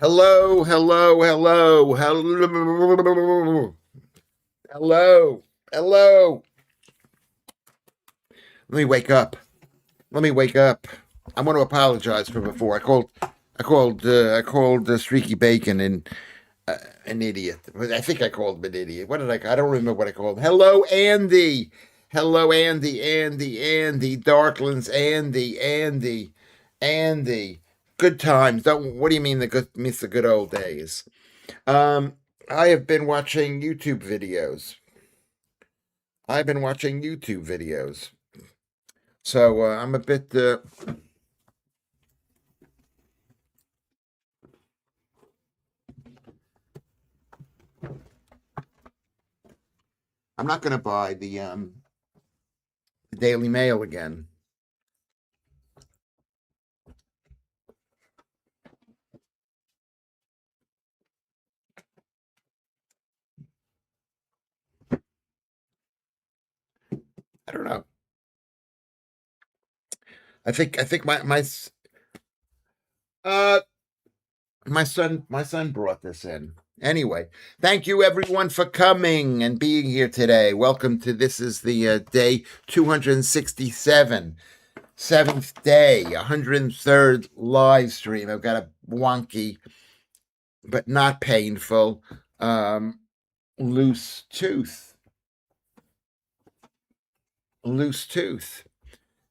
Hello, hello, hello, hello, hello, hello. Let me wake up. Let me wake up. I want to apologize for before. I called Streaky Bacon an idiot. I think I called him an idiot. What did I don't remember what I called him. Hello, Andy. Hello, Andy. Darklands, Andy. Good times. Don't. What do you mean miss the good old days? Um, I have been watching YouTube videos. I've been watching YouTube videos. So I'm a bit. I'm not going to buy the Daily Mail again. I don't know. I think uh my son brought this in. Anyway, thank you everyone for coming and being here today. Welcome to this is the day 267, seventh day, 103rd live stream. I've got a wonky but not painful loose tooth. Loose tooth.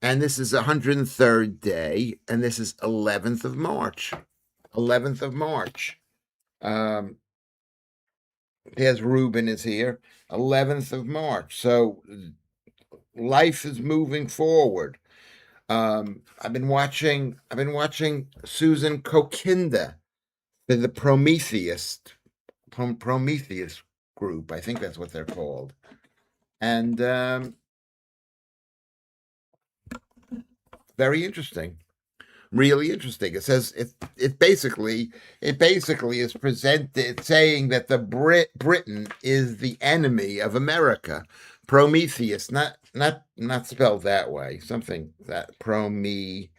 And this is 103rd day, and this is 11th of March. 11th of March. There's Ruben is here. 11th of March. So life is moving forward. I've been watching Susan Kokinda, the Prometheus group. I think that's what they're called. And very interesting. Really interesting. It says it basically is presented saying that the Britain is the enemy of America. Prometheus, not spelled that way. Something that Prometheus.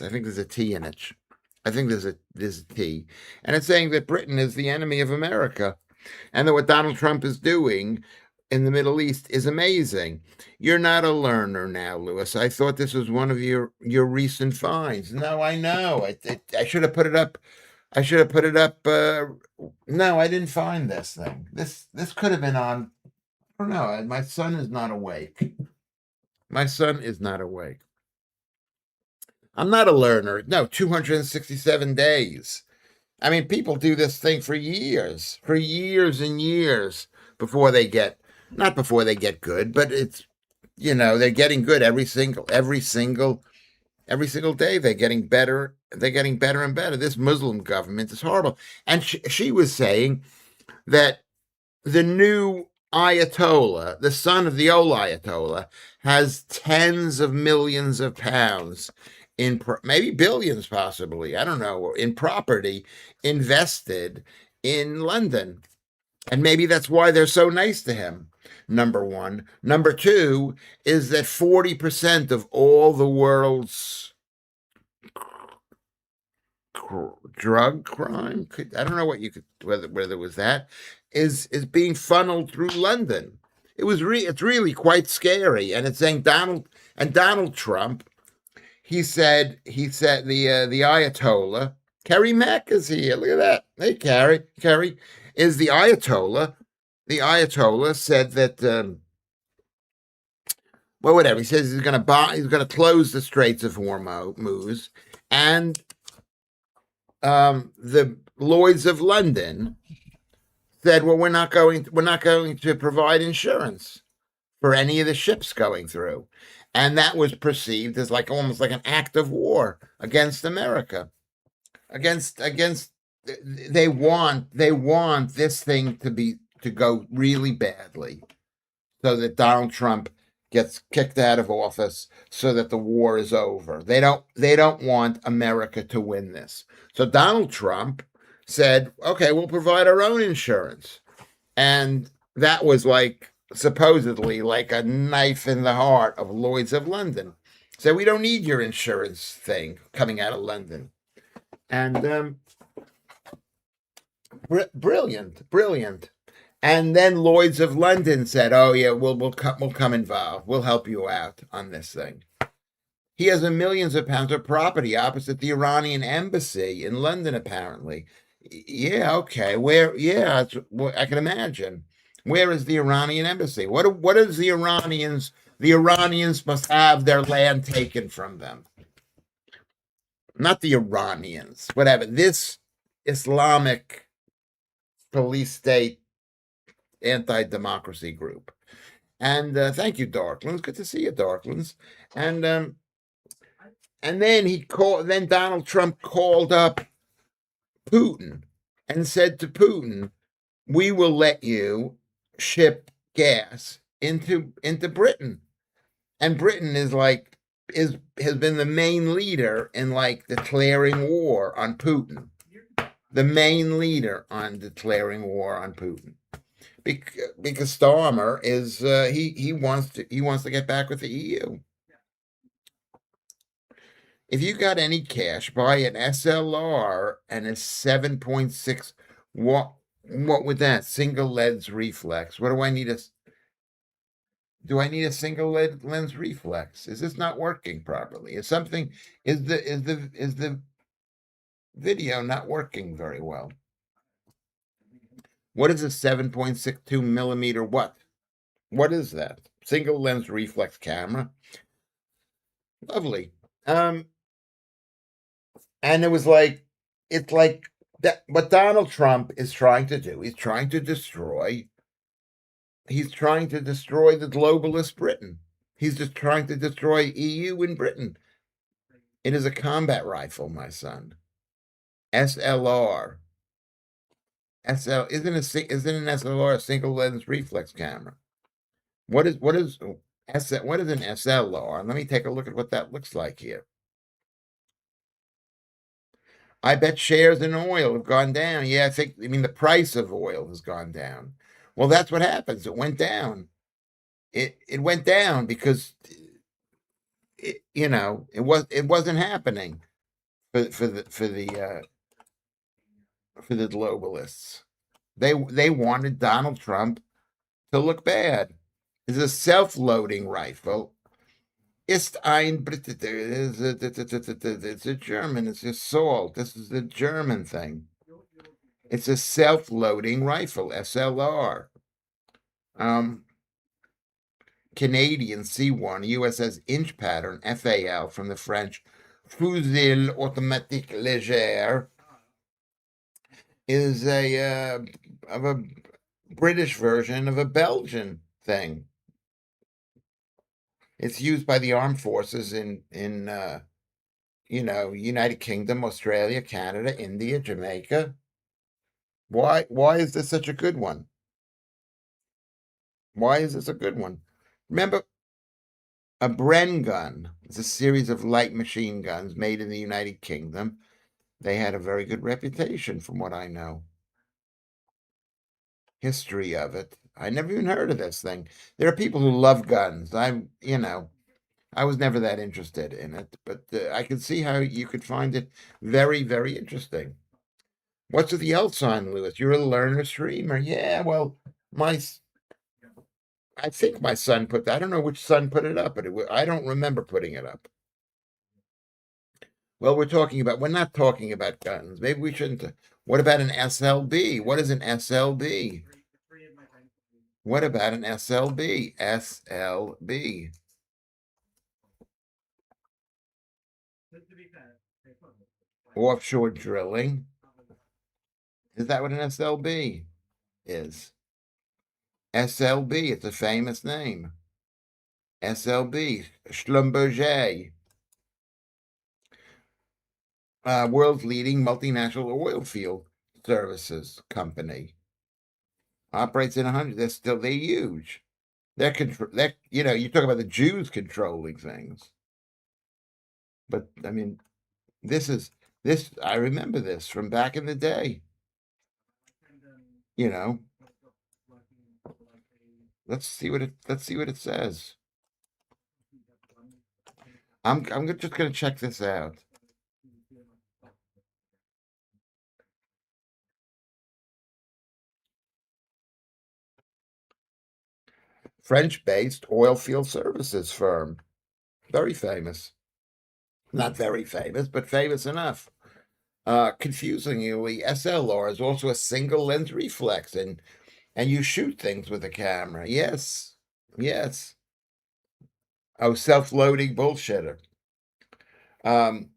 I think there's a T in it. I think there's a T, and it's saying that Britain is the enemy of America, and that what Donald Trump is doing in the Middle East is amazing. You're not a learner now, Lewis. I thought this was one of your recent finds. No, I know. I should have put it up. I should have put it up. No, I didn't find this thing. This could have been on. I don't know. My son is not awake. My son is not awake. I'm not a learner. No, 267 days. I mean, people do this thing for years and years before they get, not before they get good, but it's, they're getting good every single day. They're getting better. They're getting better and better. This Muslim government is horrible. And she was saying that the new Ayatollah, the son of the old Ayatollah, has tens of millions of pounds in maybe billions, possibly, I don't know, in property invested in London. And maybe that's why they're so nice to him. Number one. Number two is that 40% of all the world's drug crime, I don't know what you could, whether it was that, is being funneled through London. It's really quite scary. And it's saying Donald Trump, he said the Ayatollah, Kerry Mack is here. Look at that. Hey, Kerry is the Ayatollah. The Ayatollah said that, well, whatever. He says he's going to close the Straits of Hormuz, and the Lloyds of London said, well, we're not going to provide insurance for any of the ships going through. And that was perceived as almost like an act of war against America. They want this thing to go really badly, so that Donald Trump gets kicked out of office, so that the war is over. They don't want America to win this. So Donald Trump said, okay, we'll provide our own insurance. And that was supposedly like a knife in the heart of Lloyds of London. So we don't need your insurance thing coming out of London. And Brilliant, brilliant. And then Lloyd's of London said, "Oh yeah, we'll come involved. We'll help you out on this thing." He has a millions of pounds of property opposite the Iranian embassy in London, apparently. Yeah, okay. Where? Yeah, I can imagine. Where is the Iranian embassy? What is the Iranians? The Iranians must have their land taken from them. Not the Iranians, whatever. This Islamic police state anti-democracy group. And thank you, Darklands. Good to see you, Darklands. And then he called. Then Donald Trump called up Putin and said to Putin, "We will let you ship gas into Britain." And Britain is has been the main leader in like declaring war on Putin. The main leader on declaring war on Putin. Because Starmer is he wants to get back with the EU. If you got any cash, buy an SLR and a 7.6. What would that? Single lens reflex. What do I need do I need a single lens reflex? Is this not working properly? Is the video not working very well? What is a 7.62 millimeter what? What is that? Single lens reflex camera. Lovely. And it was like it's like that what Donald Trump is trying to do. He's trying to destroy the globalist Britain. He's just trying to destroy EU and Britain. It is a combat rifle, my son. SLR. Isn't an SLR a single lens reflex camera? What is what is an SLR? Let me take a look at what that looks like here. I bet shares in oil have gone down. Yeah, I mean the price of oil has gone down. Well, that's what happens. It went down. It went down because it wasn't happening for the globalists. They wanted Donald Trump to look bad. It's a self-loading rifle. It's a German. It's a salt. This is the German thing. It's a self-loading rifle, SLR. Canadian C1, USS Inch pattern, FAL, from the French Fusil Automatique Léger, is of a British version of a Belgian thing. It's used by the armed forces in United Kingdom, Australia, Canada, India, Jamaica. Why is this such a good one? Why is this a good one? Remember, a Bren gun is a series of light machine guns made in the United Kingdom. They had a very good reputation, from what I know. History of it. I never even heard of this thing. There are people who love guns. I was never that interested in it, but I can see how you could find it very, very interesting. What's with the else on, Lewis? You're a learner streamer. Yeah, well, I think my son put that. I don't know which son put it up, but I don't remember putting it up. Well, we're not talking about guns. Maybe we shouldn't. What about an SLB? What is an SLB? What about an SLB? SLB. Offshore drilling. Is that what an SLB is? SLB, it's a famous name. SLB, Schlumberger. World's leading multinational oil field services company. Operates in 100. They're huge. You talk about the Jews controlling things. But I mean, I remember this from back in the day. You know, let's see what it says. I'm just gonna check this out. French-based oil field services firm. Very famous. Not very famous, but famous enough. Confusingly, SLR is also a single lens reflex, and you shoot things with a camera. Yes, yes. Oh, self-loading bullshitter. Um,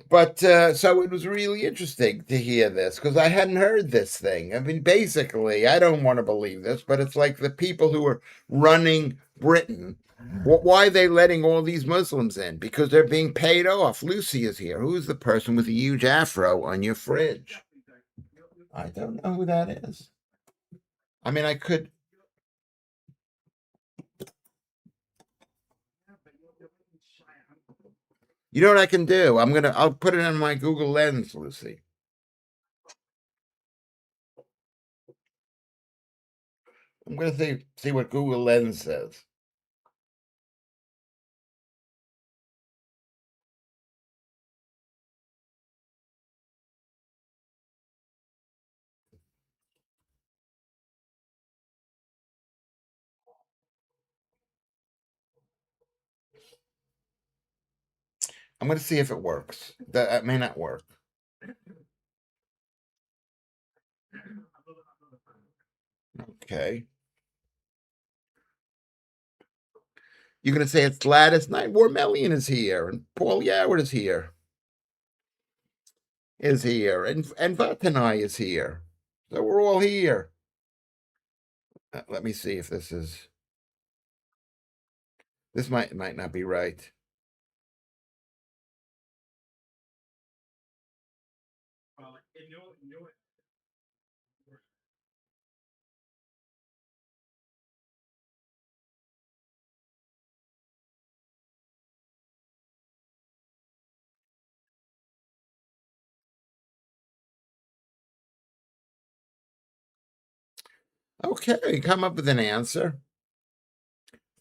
but so it was really interesting to hear this because I hadn't heard this thing. I mean, basically, I don't want to believe this, but it's like the people who are running Britain. Why are they letting all these Muslims in? Because they're being paid off. Lucy is here. Who's the person with a huge afro on your fridge? I don't know who that is. I mean, I could. You know what I can do? I'll put it on my Google Lens, Lucy. I'm gonna see what Google Lens says. I'm gonna see if it works. That may not work. Okay. You're gonna say it's Gladys Knight. Warmelian is here, and Paul Yoward is here. And Vatanai is here. So we're all here. Let me see if this is. This might not be right. Okay, come up with an answer.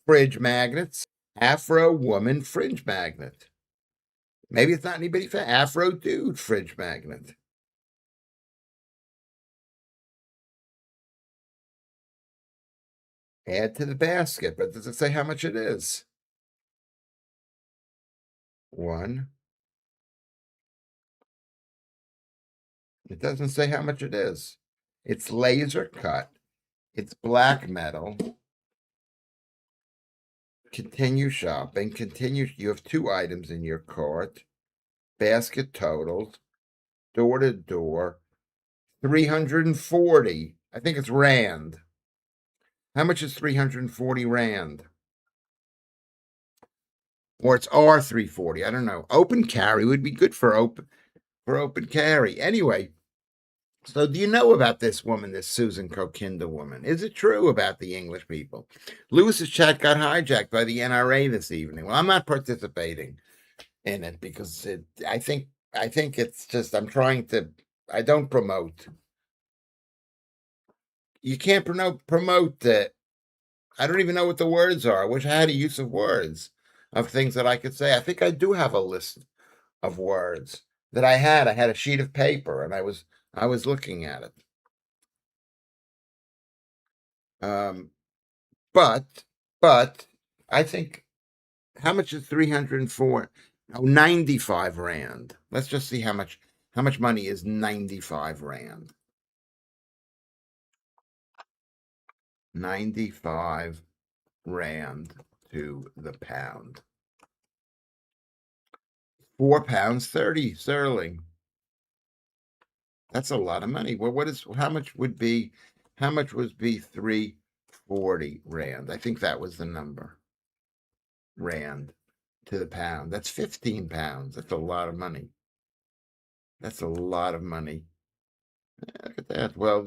Fridge magnets. Afro woman fringe magnet. Maybe it's not anybody for Afro dude fridge magnet. Add to the basket, but does it say how much it is? One. It doesn't say how much it is. It's laser cut. It's black metal. Continue shopping. Continue. You have two items in your cart. Basket totals. Door to door. 340. I think it's Rand. How much is 340 Rand? Or it's R340. I don't know. Open carry would be good for open carry. Anyway, so do you know about this woman, this Susan Kokinda woman? Is it true about the English people? Lewis's chat got hijacked by the NRA this evening. Well, I'm not participating in it because I think it's just I don't promote. You can't promote it. I don't even know what the words are. I wish I had a use of words of things that I could say. I think I do have a list of words that I had. I had a sheet of paper and I was looking at it. Um, but I think how much is 304? Oh, 95 Rand. Let's just see how much money is 95 Rand. 95 Rand to the pound. £4 30 sterling. That's a lot of money. Well, how much would be 340 Rand? I think that was the number. Rand to the pound. That's 15 pounds. That's a lot of money. That's a lot of money. Look at that. Well,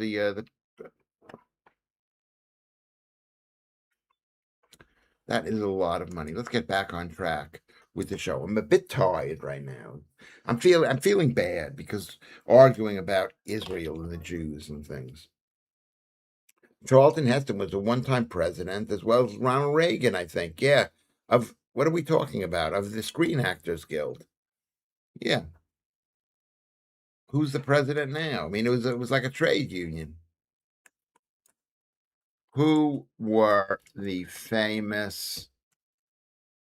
that is a lot of money. Let's get back on track with the show. I'm a bit tired right now. I'm feeling bad because arguing about Israel and the Jews and things. Charlton Heston was a one-time president as well as Ronald Reagan, I think. Yeah. Of what are we talking about? Of the Screen Actors Guild. Yeah. Who's the president now? I mean, it was like a trade union. Who were the famous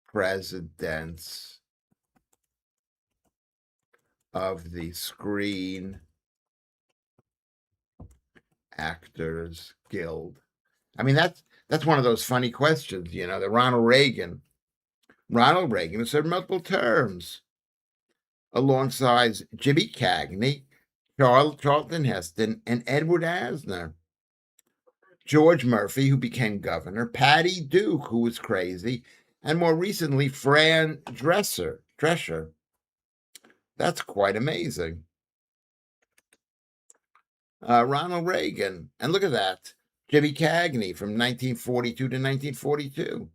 presidents of the Screen Actors Guild? I mean, that's one of those funny questions, you know, that Ronald Reagan has served multiple terms alongside Jimmy Cagney, Charlton Heston, and Edward Asner. George Murphy, who became governor, Patty Duke, who was crazy, and more recently, Fran Drescher. That's quite amazing. Ronald Reagan, and look at that, Jimmy Cagney from 1942 to 1942.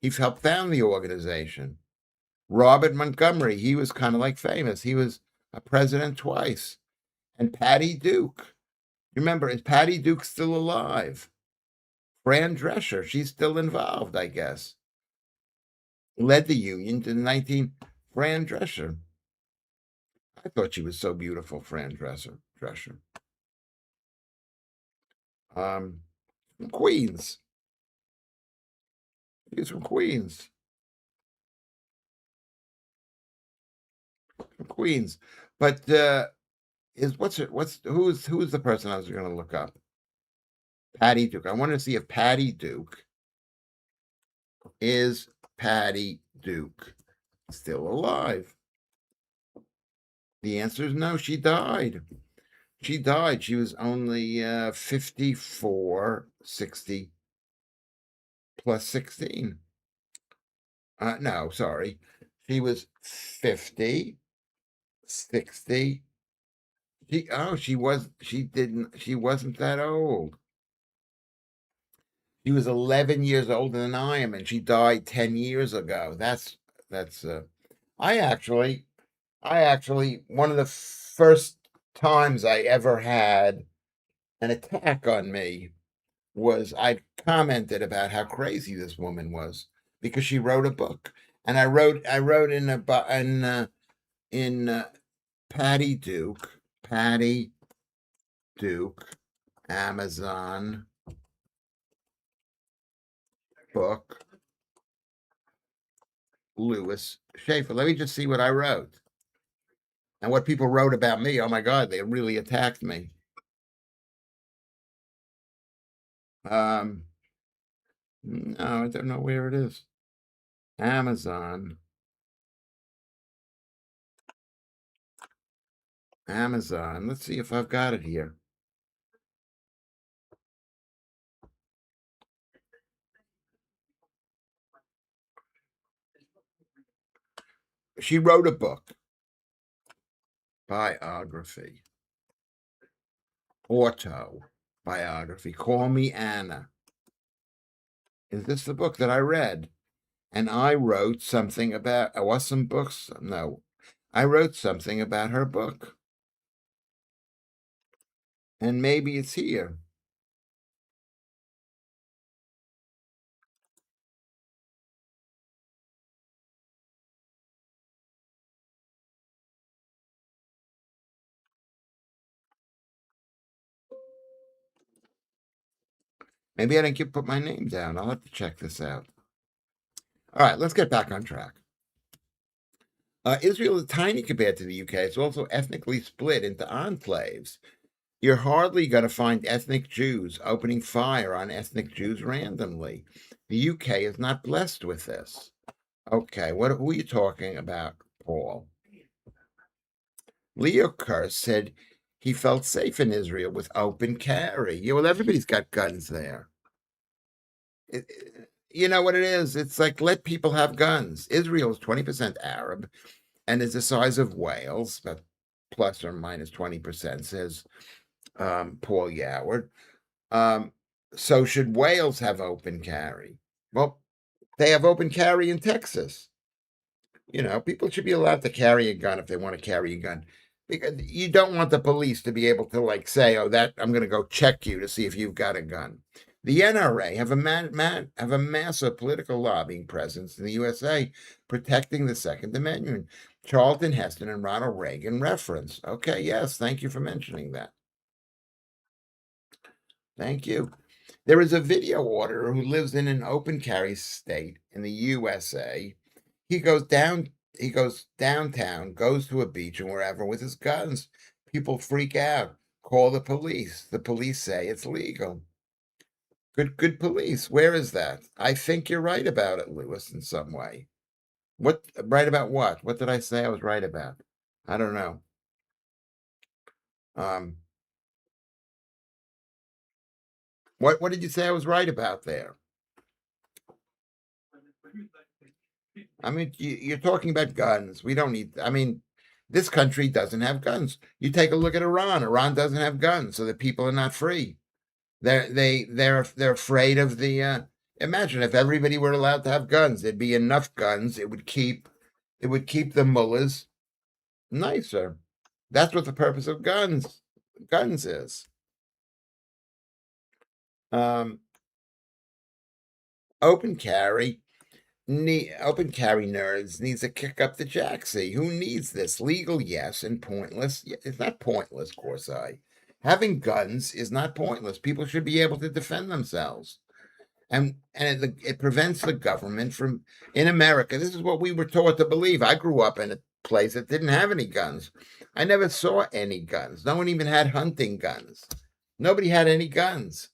He helped found the organization. Robert Montgomery, he was kind of like famous. He was a president twice. And Patty Duke. Remember, is Patty Duke still alive? Fran Drescher, she's still involved, I guess. Led the Union to 19. Fran Drescher. I thought she was so beautiful, Fran Drescher. From Queens. She's from Queens. From Queens. But who's the person I was going to look up? Patty Duke. I want to see if Patty Duke is still alive. The answer is no, she died. She was only 54, 60 plus 16. No, sorry. She was 50, 60. She wasn't that old. She was 11 years older than I am, and she died 10 years ago. I actually, one of the first times I ever had an attack on me was I commented about how crazy this woman was because she wrote a book, and I wrote in Patty Duke, Amazon book, Lewis Schaffer. Let me just see what I wrote and what people wrote about me. Oh my God, they really attacked me. No, I don't know where it is. Amazon. Let's see if I've got it here. She wrote a book, biography, autobiography. Call Me Anna. Is this the book that I read? And I wrote something about awesome books. No, I wrote something about her book. And maybe it's here. Maybe I didn't put my name down. I'll have to check this out. All right, let's get back on track. Israel is tiny compared to the UK. It's also ethnically split into enclaves. You're hardly going to find ethnic Jews opening fire on ethnic Jews randomly. The UK is not blessed with this. Okay, who are you talking about, Paul? Leo Kurz said he felt safe in Israel with open carry. Yeah, well, everybody's got guns there. You know what it is? It's like, let people have guns. Israel is 20% Arab and is the size of Wales, but plus or minus 20%, says Paul Yoward. So should Wales have open carry? Well, they have open carry in Texas. You know, people should be allowed to carry a gun if they want to carry a gun. Because you don't want the police to be able to like say, "Oh, that I'm going to go check you to see if you've got a gun." The NRA have a massive political lobbying presence in the USA, protecting the Second Amendment. Charlton Heston and Ronald Reagan reference. Okay, yes, thank you for mentioning that. Thank you. There is a video auditor who lives in an open carry state in the USA. He goes down. He goes downtown, goes to a beach and wherever with his guns. People freak out. Call the police. The police say it's legal. Good police. Where is that? I think you're right about it, Lewis, in some way. What right about what? What did I say I was right about? I don't know. Um, what did you say I was right about there? I mean, you're talking about guns. We don't need. I mean, this country doesn't have guns. You take a look at Iran. Iran doesn't have guns, so the people are not free. They're afraid of the. Imagine if everybody were allowed to have guns. There'd be enough guns. It would keep the mullahs nicer. That's what the purpose of guns is. Um, open carry. Open carry nerds needs to kick up the jacksie. Who needs this? Legal, yes, and pointless. It's not pointless, Corsai. Having guns is not pointless. People should be able to defend themselves. And it prevents the government from, in America, this is what we were taught to believe. I grew up in a place that didn't have any guns. I never saw any guns. No one even had hunting guns. Nobody had any guns.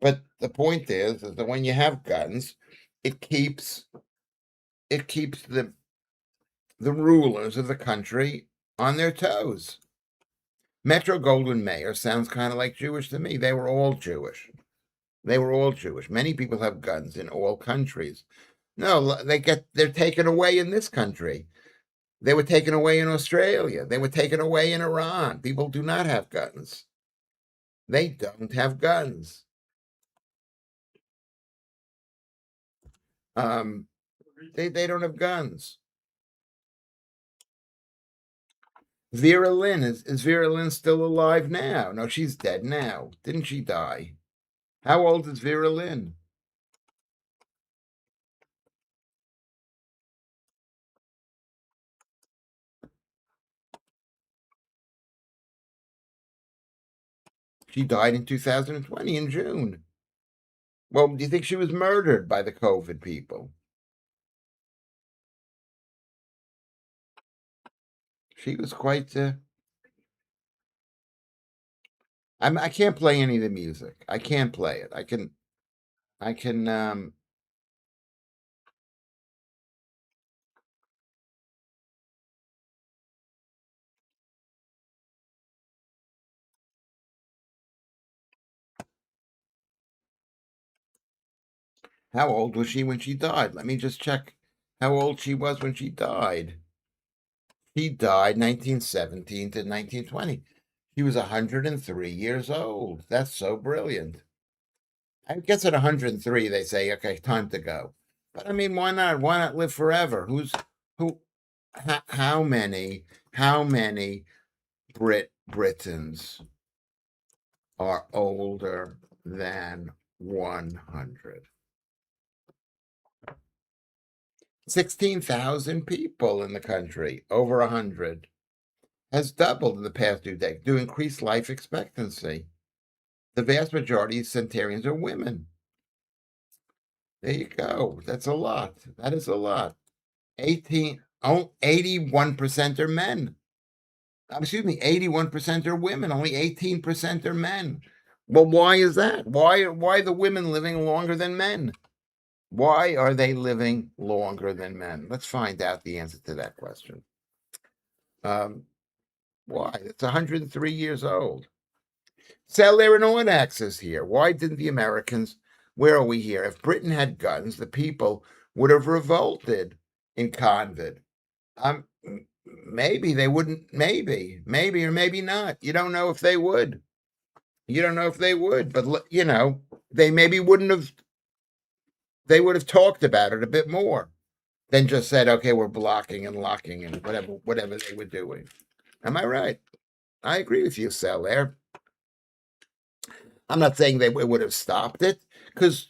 But the point is that when you have guns, it keeps the rulers of the country on their toes. Metro Goldwyn Mayer sounds kind of like Jewish to me. They were all Jewish. They were all Jewish. Many people have guns in all countries. No, they're taken away in this country. They were taken away in Australia. They were taken away in Iran. People do not have guns. They don't have guns. They don't have guns. Vera Lynn is Vera Lynn still alive now? No, she's dead now. Didn't she die? How old is Vera Lynn? She died in 2020 in June. Well, do you think she was murdered by the COVID people? She was quite. I can't play any of the music. I can't play it. I can. I can. How old was she when she died? Let me just check how old she was when she died. She died 1917 to 1920. She was 103 years old. That's so brilliant. I guess at 103 they say, okay, time to go. But I mean, why not? Why not live forever? Who? How many Britons are older than 100? 16,000 people in the country, over 100, has doubled in the past 2 decades to increase life expectancy. The vast majority of centenarians are women. There you go. That's a lot. That is a lot. 81% are men. Excuse me, 81% are women. Only 18% are men. Well, why is that? Why are the women living longer than men? Why are they living longer than men? Let's find out the answer to that question. Why? It's 103 years old. Cellular and on axis here. Why didn't the Americans? Where are we here? If Britain had guns, the people would have revolted in Convid. Maybe they wouldn't. Maybe, or maybe not. You don't know if they would. You don't know if they would, but they maybe wouldn't have. They would have talked about it a bit more than just said, "Okay, we're blocking and locking and whatever they were doing." Am I right? I agree with you, Selaire. I'm not saying they would have stopped it because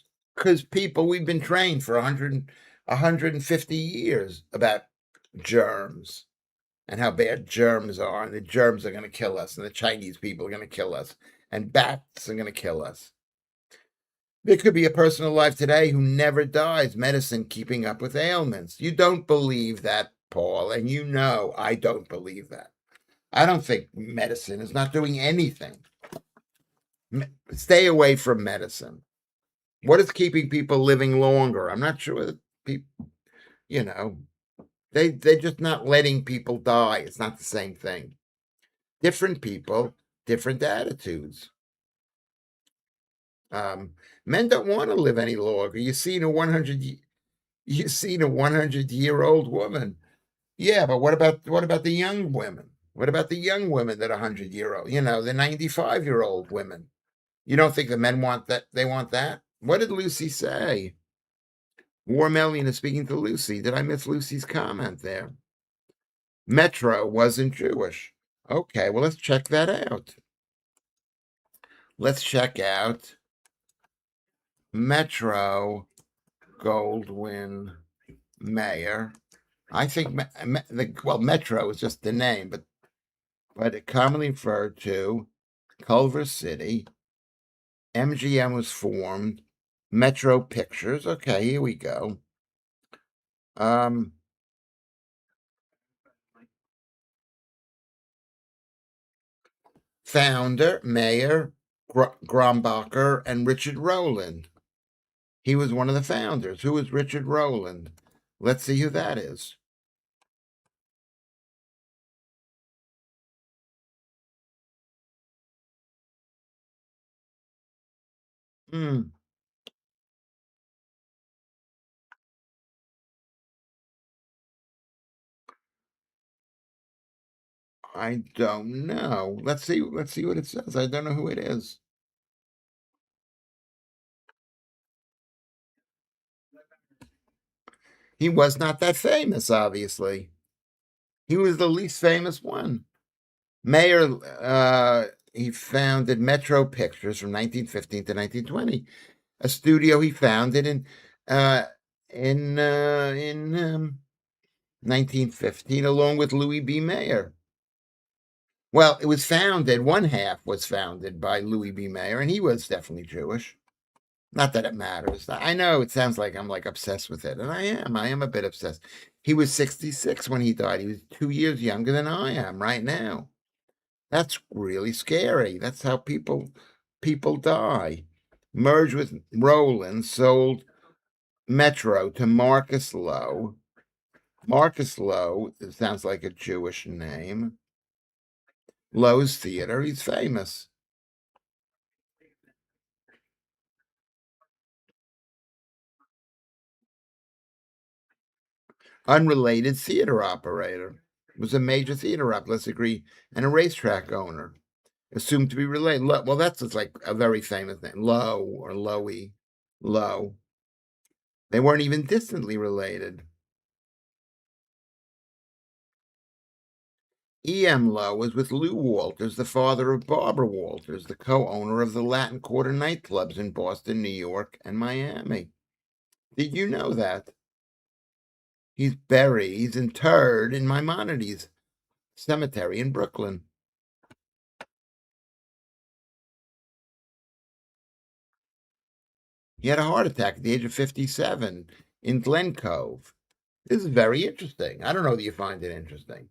people, we've been trained for 150 years about germs and how bad germs are, and the germs are going to kill us, and the Chinese people are going to kill us, and bats are going to kill us. There could be a person alive today who never dies, medicine keeping up with ailments. You don't believe that, Paul, and you know I don't believe that. I don't think medicine is not doing anything. Stay away from medicine. What is keeping people living longer? I'm not sure that people, you know, they're just not letting people die. It's not the same thing. Different people, different attitudes. Um, Men don't want to live any longer. You seen a 100-year-old woman. Yeah, but what about the young women? What about the young women that are 100-year-old? The 95-year-old women. You don't think the men want that? They want that? What did Lucy say? Warm Alien is speaking to Lucy. Did I miss Lucy's comment there? Metro wasn't Jewish. Okay, well, let's check that out. Let's check out Metro Goldwyn Mayer. I think Metro is just the name, but it commonly referred to Culver City. MGM was formed. Metro Pictures. Okay, here we go. Founder, Mayer, Grombacher, and Richard Rowland. He was one of the founders. Who is Richard Rowland? Let's see who that is. Hmm. I don't know. Let's see. Let's see what it says. I don't know who it is. He was not that famous, obviously. He was the least famous one. Mayer, he founded Metro Pictures from 1915 to 1920, a studio he founded uh, in 1915, along with Louis B. Mayer. Well, it was founded. One half was founded by Louis B. Mayer, and he was definitely Jewish. Not that it matters. I know it sounds like I'm like obsessed with it, and I am. I am a bit obsessed. He was 66 when he died. He was 2 years younger than I am right now. That's really scary. That's how people die. Merged with Roland, sold Metro to Marcus Lowe. Marcus Lowe, it sounds like a Jewish name. Lowe's Theater, he's famous. Unrelated theater operator. Was a major theater operator, let's agree, and a racetrack owner. Assumed to be related. Well, that's just like a very famous name. Lowe or Lowy. Lowe. They weren't even distantly related. E.M. Lowe was with Lou Walters, the father of Barbara Walters, the co-owner of the Latin Quarter nightclubs in Boston, New York, and Miami. Did you know that? He's interred in Maimonides Cemetery in Brooklyn. He had a heart attack at the age of 57 in Glen Cove. This is very interesting. I don't know that you find it interesting.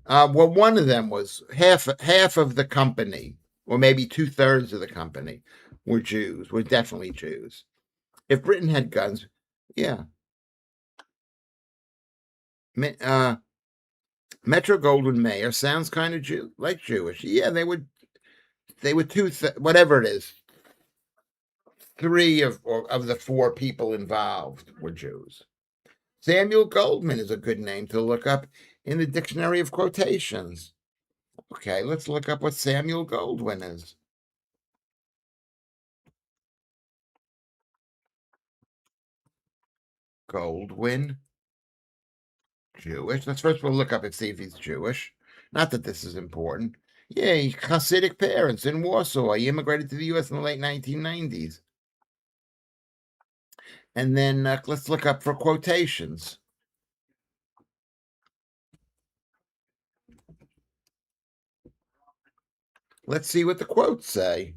Well, one of them was half of the company, or maybe 2/3 of the company, were Jews. Were definitely Jews. If Britain had guns, yeah. Uh, Metro Goldwyn Mayer sounds kind of like Jewish. Yeah, they were whatever it is. Three of the four people involved were Jews. Samuel Goldman is a good name to look up in the dictionary of quotations. Okay, let's look up what Samuel Goldwyn is. Goldwyn, Jewish. Let's first we'll look up and see if he's Jewish. Not that this is important. Yeah, Hasidic parents in Warsaw. He immigrated to the U.S. in the late 1990s. And then let's look up for quotations. Let's see what the quotes say.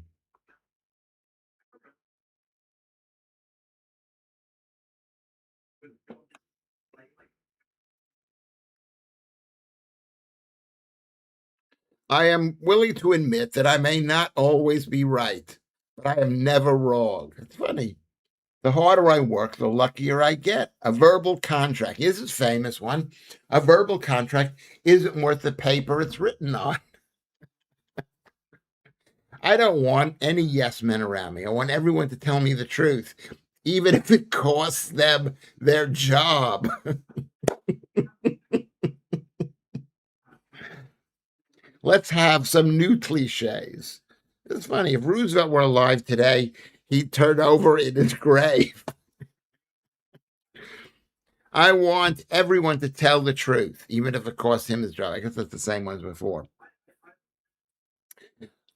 I am willing to admit that I may not always be right, but I am never wrong. It's funny. The harder I work, the luckier I get. A verbal contract. Here's his famous one. A verbal contract isn't worth the paper it's written on. I don't want any yes men around me. I want everyone to tell me the truth, even if it costs them their job. Let's have some new cliches. It's funny. If Roosevelt were alive today, he'd turn over in his grave. I want everyone to tell the truth, even if it costs him his job. I guess that's the same ones before.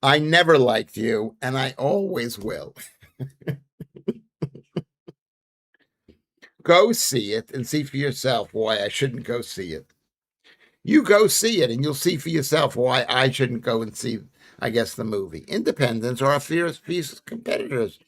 I never liked you, and I always will. Go see it and see for yourself why I shouldn't go see it. You go see it, and you'll see for yourself why I shouldn't go and see, I guess, the movie. Independents are our fierce competitors.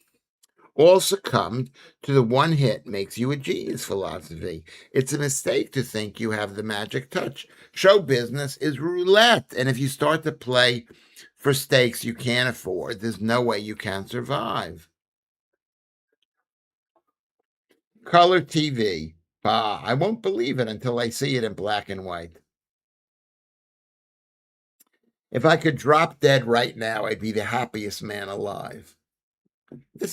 All succumbed to the one hit makes you a genius philosophy. It's a mistake to think you have the magic touch. Show business is roulette, and if you start to play for stakes you can't afford, there's no way you can survive. Color TV. Bah, I won't believe it until I see it in black and white. If I could drop dead right now, I'd be the happiest man alive.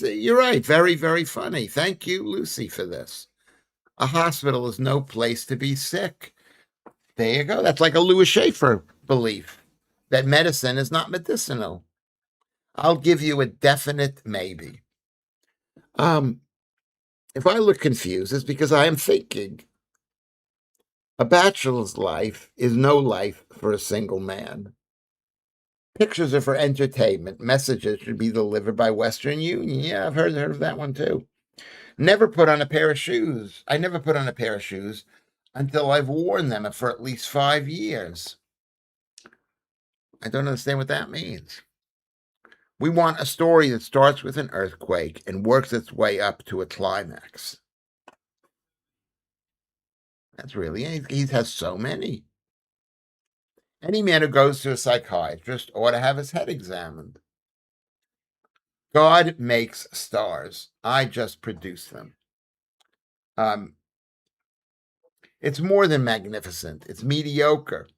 You're right. Very, very funny. Thank you, Lucy, for this. A hospital is no place to be sick. There you go. That's like a Lewis Schaffer belief that medicine is not medicinal. I'll give you a definite maybe. If I look confused, it's because I am thinking. A bachelor's life is no life for a single man. Pictures are for entertainment. Messages should be delivered by Western Union. Yeah, I've heard of that one too. Never put on a pair of shoes. I never put on a pair of shoes until I've worn them for at least 5 years. I don't understand what that means. We want a story that starts with an earthquake and works its way up to a climax. That's really, he has so many. Any man who goes to a psychiatrist ought to have his head examined. God makes stars. I just produce them. It's more than magnificent. It's mediocre.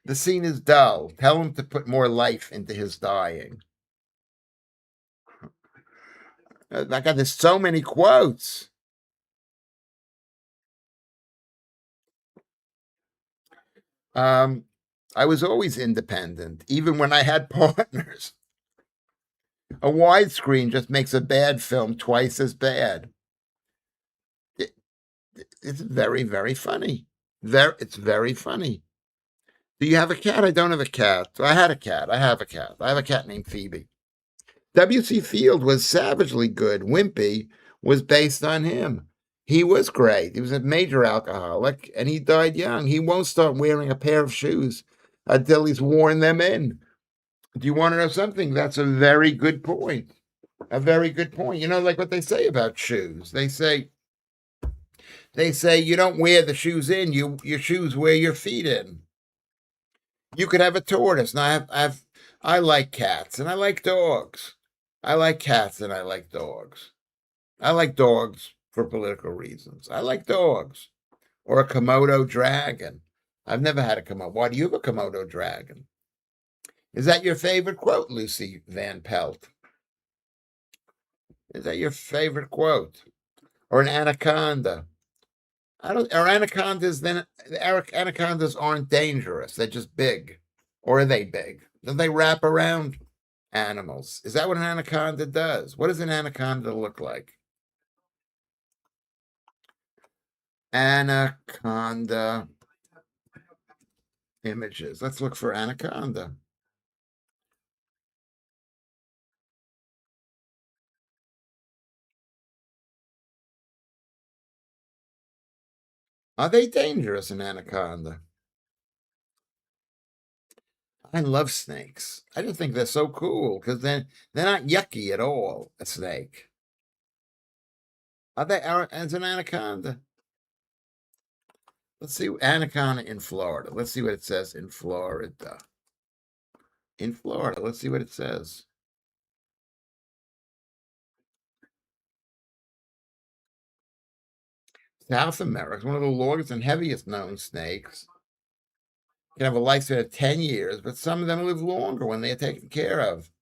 The scene is dull. Tell him to put more life into his dying. I got there's so many quotes. I was always independent, even when I had partners. A widescreen just makes a bad film twice as bad. It's very, very funny. It's very funny. Do you have a cat? I don't have a cat. I had a cat. I have a cat. I have a cat named Phoebe. W.C. Field was savagely good. Wimpy was based on him. He was great. He was a major alcoholic, and he died young. He won't start wearing a pair of shoes until he's worn them in. Do you want to know something? That's a very good point. A very good point. You know, like what they say about shoes. They say you don't wear the shoes in. Your shoes wear your feet in. You could have a tortoise. Now I like cats and I like dogs. I like cats and I like dogs. I like dogs for political reasons. I like dogs. Or a Komodo dragon. I've never had a Komodo. Why do you have a Komodo dragon? Is that your favorite quote, Lucy Van Pelt? Is that your favorite quote? Or an anaconda? I don't. Are anacondas then? Anacondas aren't dangerous. They're just big. Or are they big? Do they wrap around animals? Is that what an anaconda does? What does an anaconda look like? Anaconda images. Let's look for anaconda. Are they dangerous, an anaconda? I love snakes. I just think they're so cool because they're not yucky at all. A snake. Are they as an anaconda? Let's see anaconda in Florida. Let's see what it says in Florida. in Florida. Let's see what it says. South America is one of the longest and heaviest known snakes. Can have a lifespan of 10 years, but some of them live longer when they are taken care of.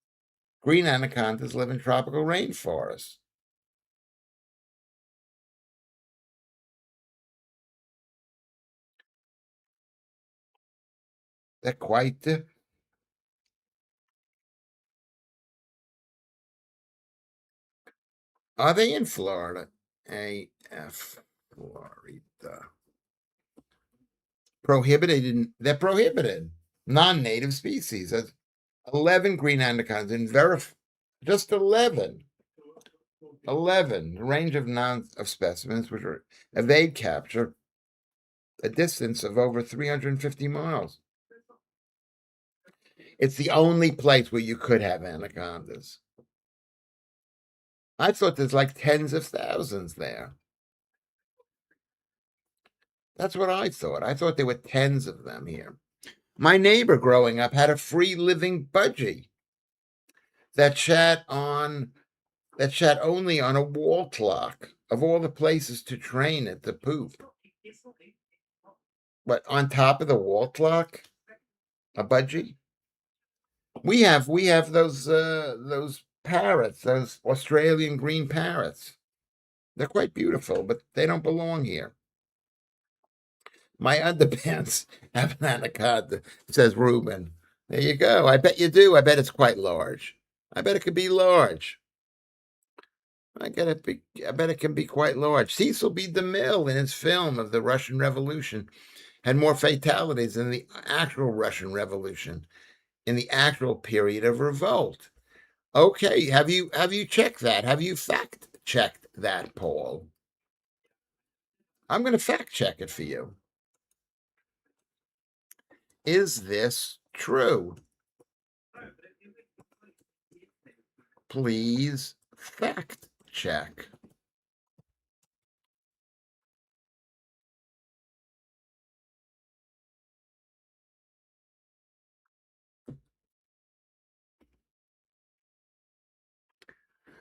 Green anacondas live in tropical rainforests. They're quite. Are they in Florida? AF Florida. Prohibited. They're prohibited. Non-native species. That's 11 green anacondas in just 11. 11. A range of specimens which are evade capture a distance of over 350 miles. It's the only place where you could have anacondas. I thought there's like tens of thousands there. That's what I thought. I thought there were tens of them here. My neighbor growing up had a free living budgie that sat only on a wall clock of all the places to train it to poop. But on top of the wall clock, a budgie. We have those parrots, those Australian green parrots. They're quite beautiful, but they don't belong here. My underpants have an anaconda, says Ruben. There you go. I bet you do. I bet it's quite large. I bet it could be large. I bet it can be quite large. Cecil B. DeMille, in his film of the Russian Revolution, had more fatalities than the actual Russian Revolution in the actual period of revolt. Okay, have you checked that? Have you fact checked that, Paul? I'm going to fact check it for you. Is this true? Please fact check.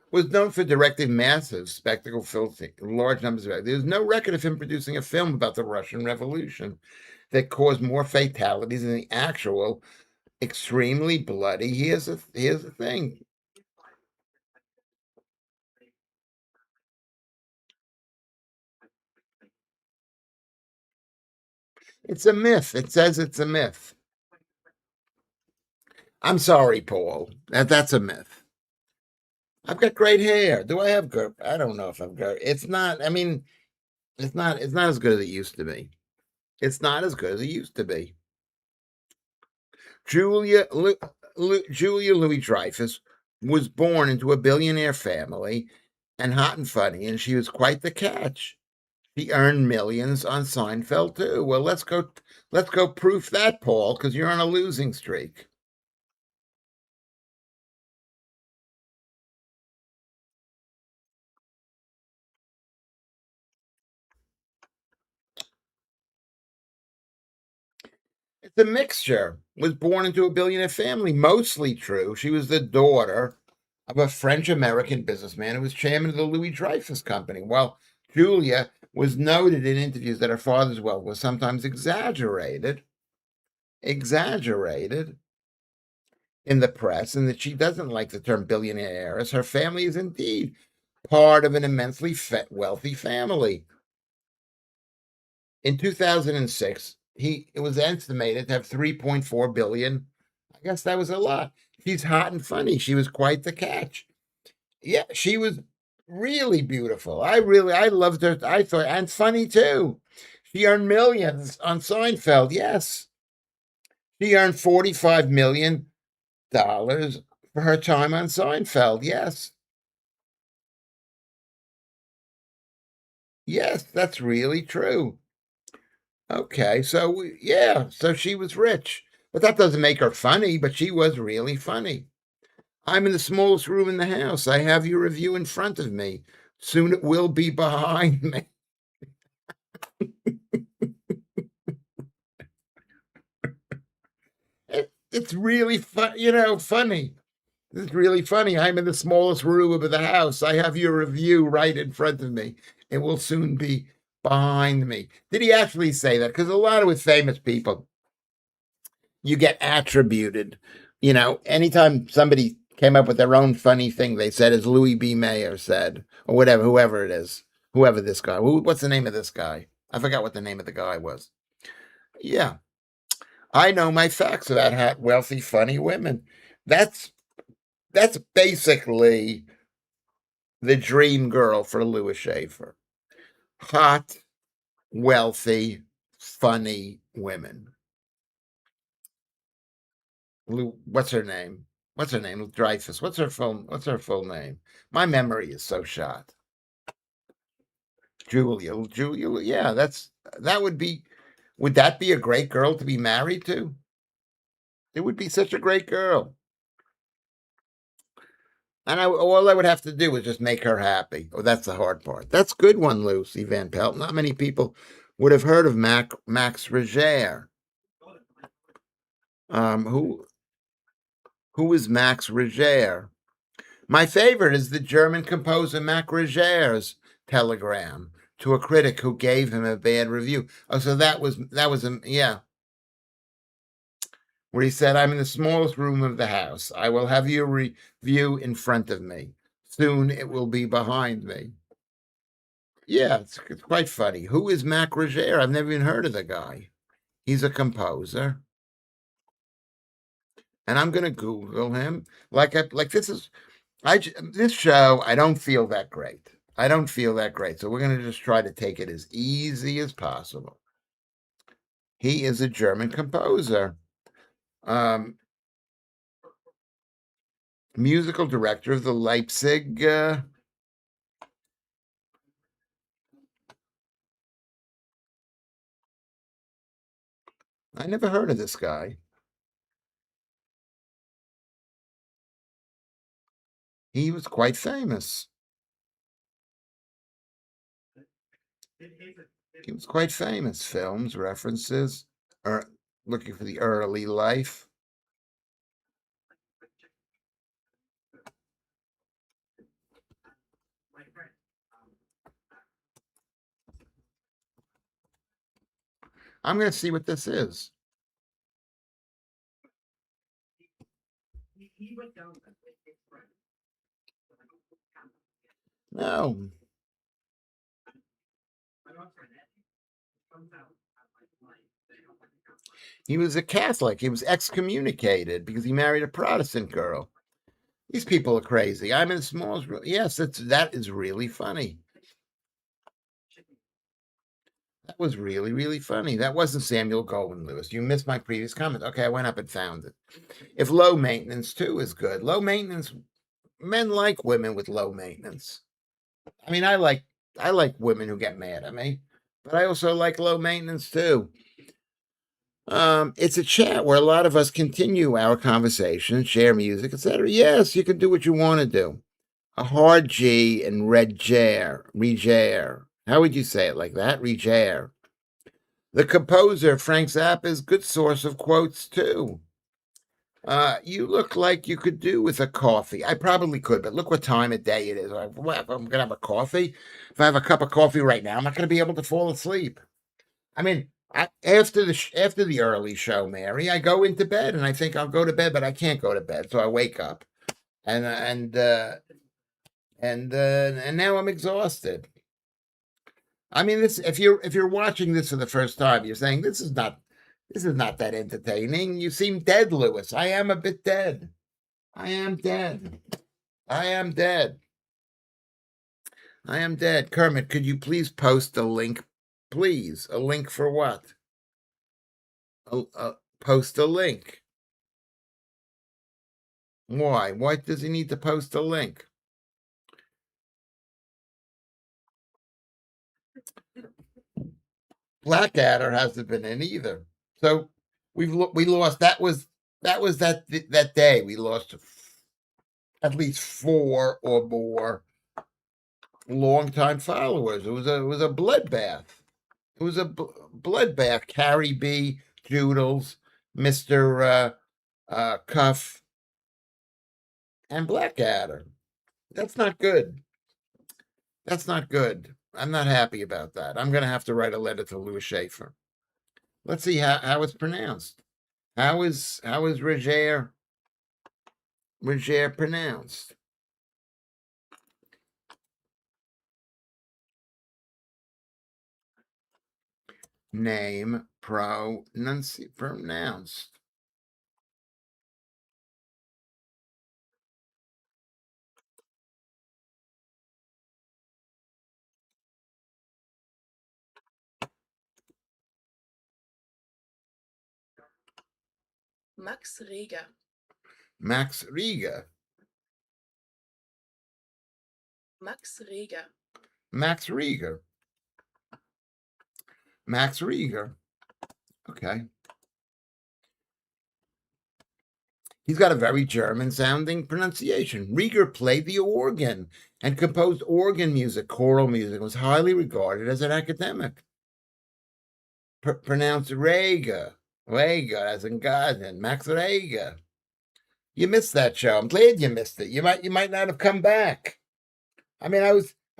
Was known for directing massive spectacle films, large numbers of. There's no record of him producing a film about the Russian Revolution that caused more fatalities than the actual extremely bloody. Here's the thing. It's a myth. It says it's a myth. I'm sorry, Paul. That's a myth. I've got great hair. Do I have good? I don't know if I've got. It's not. I mean, it's not. It's not as good as it used to be. It's not as good as it used to be. Julia Louis Dreyfus was born into a billionaire family and hot and funny, and she was quite the catch. She earned millions on Seinfeld too. Well, let's go proof that, Paul, because you're on a losing streak. It's a mixture. Was born into a billionaire family, mostly true. She was the daughter of a French American businessman who was chairman of the Louis Dreyfus Company. While Julia was noted in interviews that her father's wealth was sometimes exaggerated in the press, and that she doesn't like the term billionaire heiress. Her family is indeed part of an immensely wealthy family. In 2006, it was estimated to have 3.4 billion. I guess that was a lot. She's hot and funny. She was quite the catch. Yeah, she was really beautiful. I loved her. I thought, and funny too. She earned millions on Seinfeld. Yes, she earned $45 million for her time on Seinfeld. Yes, yes, that's really true. Okay, so yeah, so she was rich, but that doesn't make her funny. But she was really funny. I'm in the smallest room in the house. I have your review in front of me. Soon it will be behind me. It's really fun, funny. It's really funny. I'm in the smallest room of the house. I have your review right in front of me. It will soon be behind me. Did he actually say that? Because a lot of with famous people, you get attributed. Anytime somebody came up with their own funny thing, they said, as Louis B. Mayer said, or whatever, whoever it is, whoever this guy, what's the name of this guy? I forgot what the name of the guy was. Yeah, I know my facts about hot, wealthy, funny women. That's that's basically the dream girl for Lewis Schaffer. Hot, wealthy, funny women. What's her name? What's her name? Dreyfus. What's her full name? My memory is so shot. Julia. Yeah, that would be. Would that be a great girl to be married to? It would be such a great girl. And all I would have to do is just make her happy. Oh, that's the hard part. That's a good one, Lucy Van Pelt. Not many people would have heard of Max Reger. Who is Max Reger? My favorite is the German composer Max Reger's telegram to a critic who gave him a bad review. Oh, so that was yeah, where he said, "I'm in the smallest room of the house. I will have your review in front of me. Soon it will be behind me." Yeah, it's quite funny. Who is Mac Reger? I've never even heard of the guy. He's a composer, and I'm gonna Google him. This show. I don't feel that great. I don't feel that great. So we're gonna just try to take it as easy as possible. He is a German composer, um, musical director of the Leipzig. I never heard of this guy. He was quite famous. He was quite famous. Films, references, or looking for the early life. I'm going to see what this is. No, he was a Catholic. He was excommunicated because he married a Protestant girl. These people are crazy. I'm in the smallest room. Yes, that is really funny. That was really, really funny. That wasn't Samuel Goldwyn Lewis. You missed my previous comment. Okay, I went up and found it. If low maintenance too is good. Low maintenance, men like women with low maintenance. I mean, I like women who get mad at me, but I also like low maintenance too. It's a chat where a lot of us continue our conversation, share music, etc. Yes, you can do what you want to do. A hard G and reger. How would you say it like that? Reger. The composer, Frank Zappa, is a good source of quotes too. You look like you could do with a coffee. I probably could, but look what time of day it is. I'm going to have a coffee. If I have a cup of coffee right now, I'm not going to be able to fall asleep. I mean, after the early show, Mary, I go into bed and I think I'll go to bed, but I can't go to bed, so I wake up and now I'm exhausted. I mean, this if you're watching this for the first time, you're saying this is not that entertaining. You seem dead, Lewis. I am a bit dead. I am dead. I am dead. I am dead. Kermit, could you please post a link? Please, a link for what? Post a link. Why? Why does he need to post a link? Blackadder hasn't been in either. So we lost. That day we lost at least four or more longtime followers. It was a bloodbath. It was a bloodbath. Carrie B, Joodles, Mister Cuff, and Blackadder. That's not good. That's not good. I'm not happy about that. I'm going to have to write a letter to Lewis Schaffer. Let's see how it's pronounced. How is Roger pronounced? Name pronounced. Max Reger. Max Riga. Max Reger. Max Rieger. Max Rieger. Okay. He's got a very German sounding pronunciation. Rieger played the organ and composed organ music, choral music, and was highly regarded as an academic. Pronounced Rega. Rega, as in garden. Max Rega. You missed that show. I'm glad you missed it. You might not have come back. I mean, I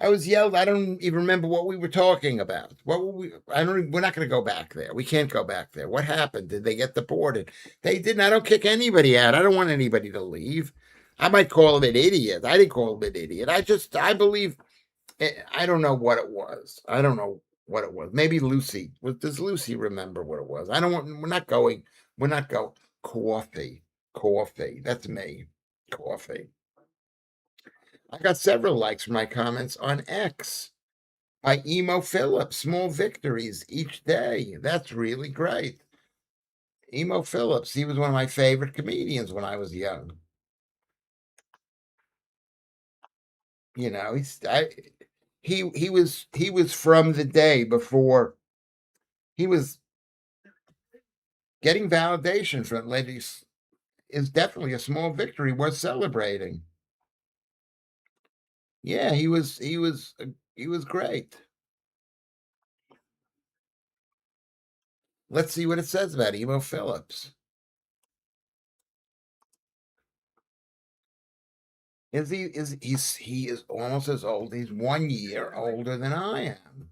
was yelled. I don't even remember what we were talking about. What were we? I don't. We're not going to go back there. We can't go back there. What happened? Did they get deported? They didn't. I don't kick anybody out. I don't want anybody to leave. I might call him an idiot. I didn't call him an idiot. I believe. I don't know what it was. I don't know what it was. Maybe Lucy. Does Lucy remember what it was? I don't want. We're not going. We're not going. Coffee. Coffee. That's me. Coffee. I got several likes for my comments on X by Emo Phillips. Small victories each day. That's really great. Emo Phillips, he was one of my favorite comedians when I was young. You know, he was from the day before he was getting validation from ladies is definitely a small victory worth celebrating. Yeah, he was great. Let's see what it says about Emo Phillips. He is almost as old. He's 1 year older than I am.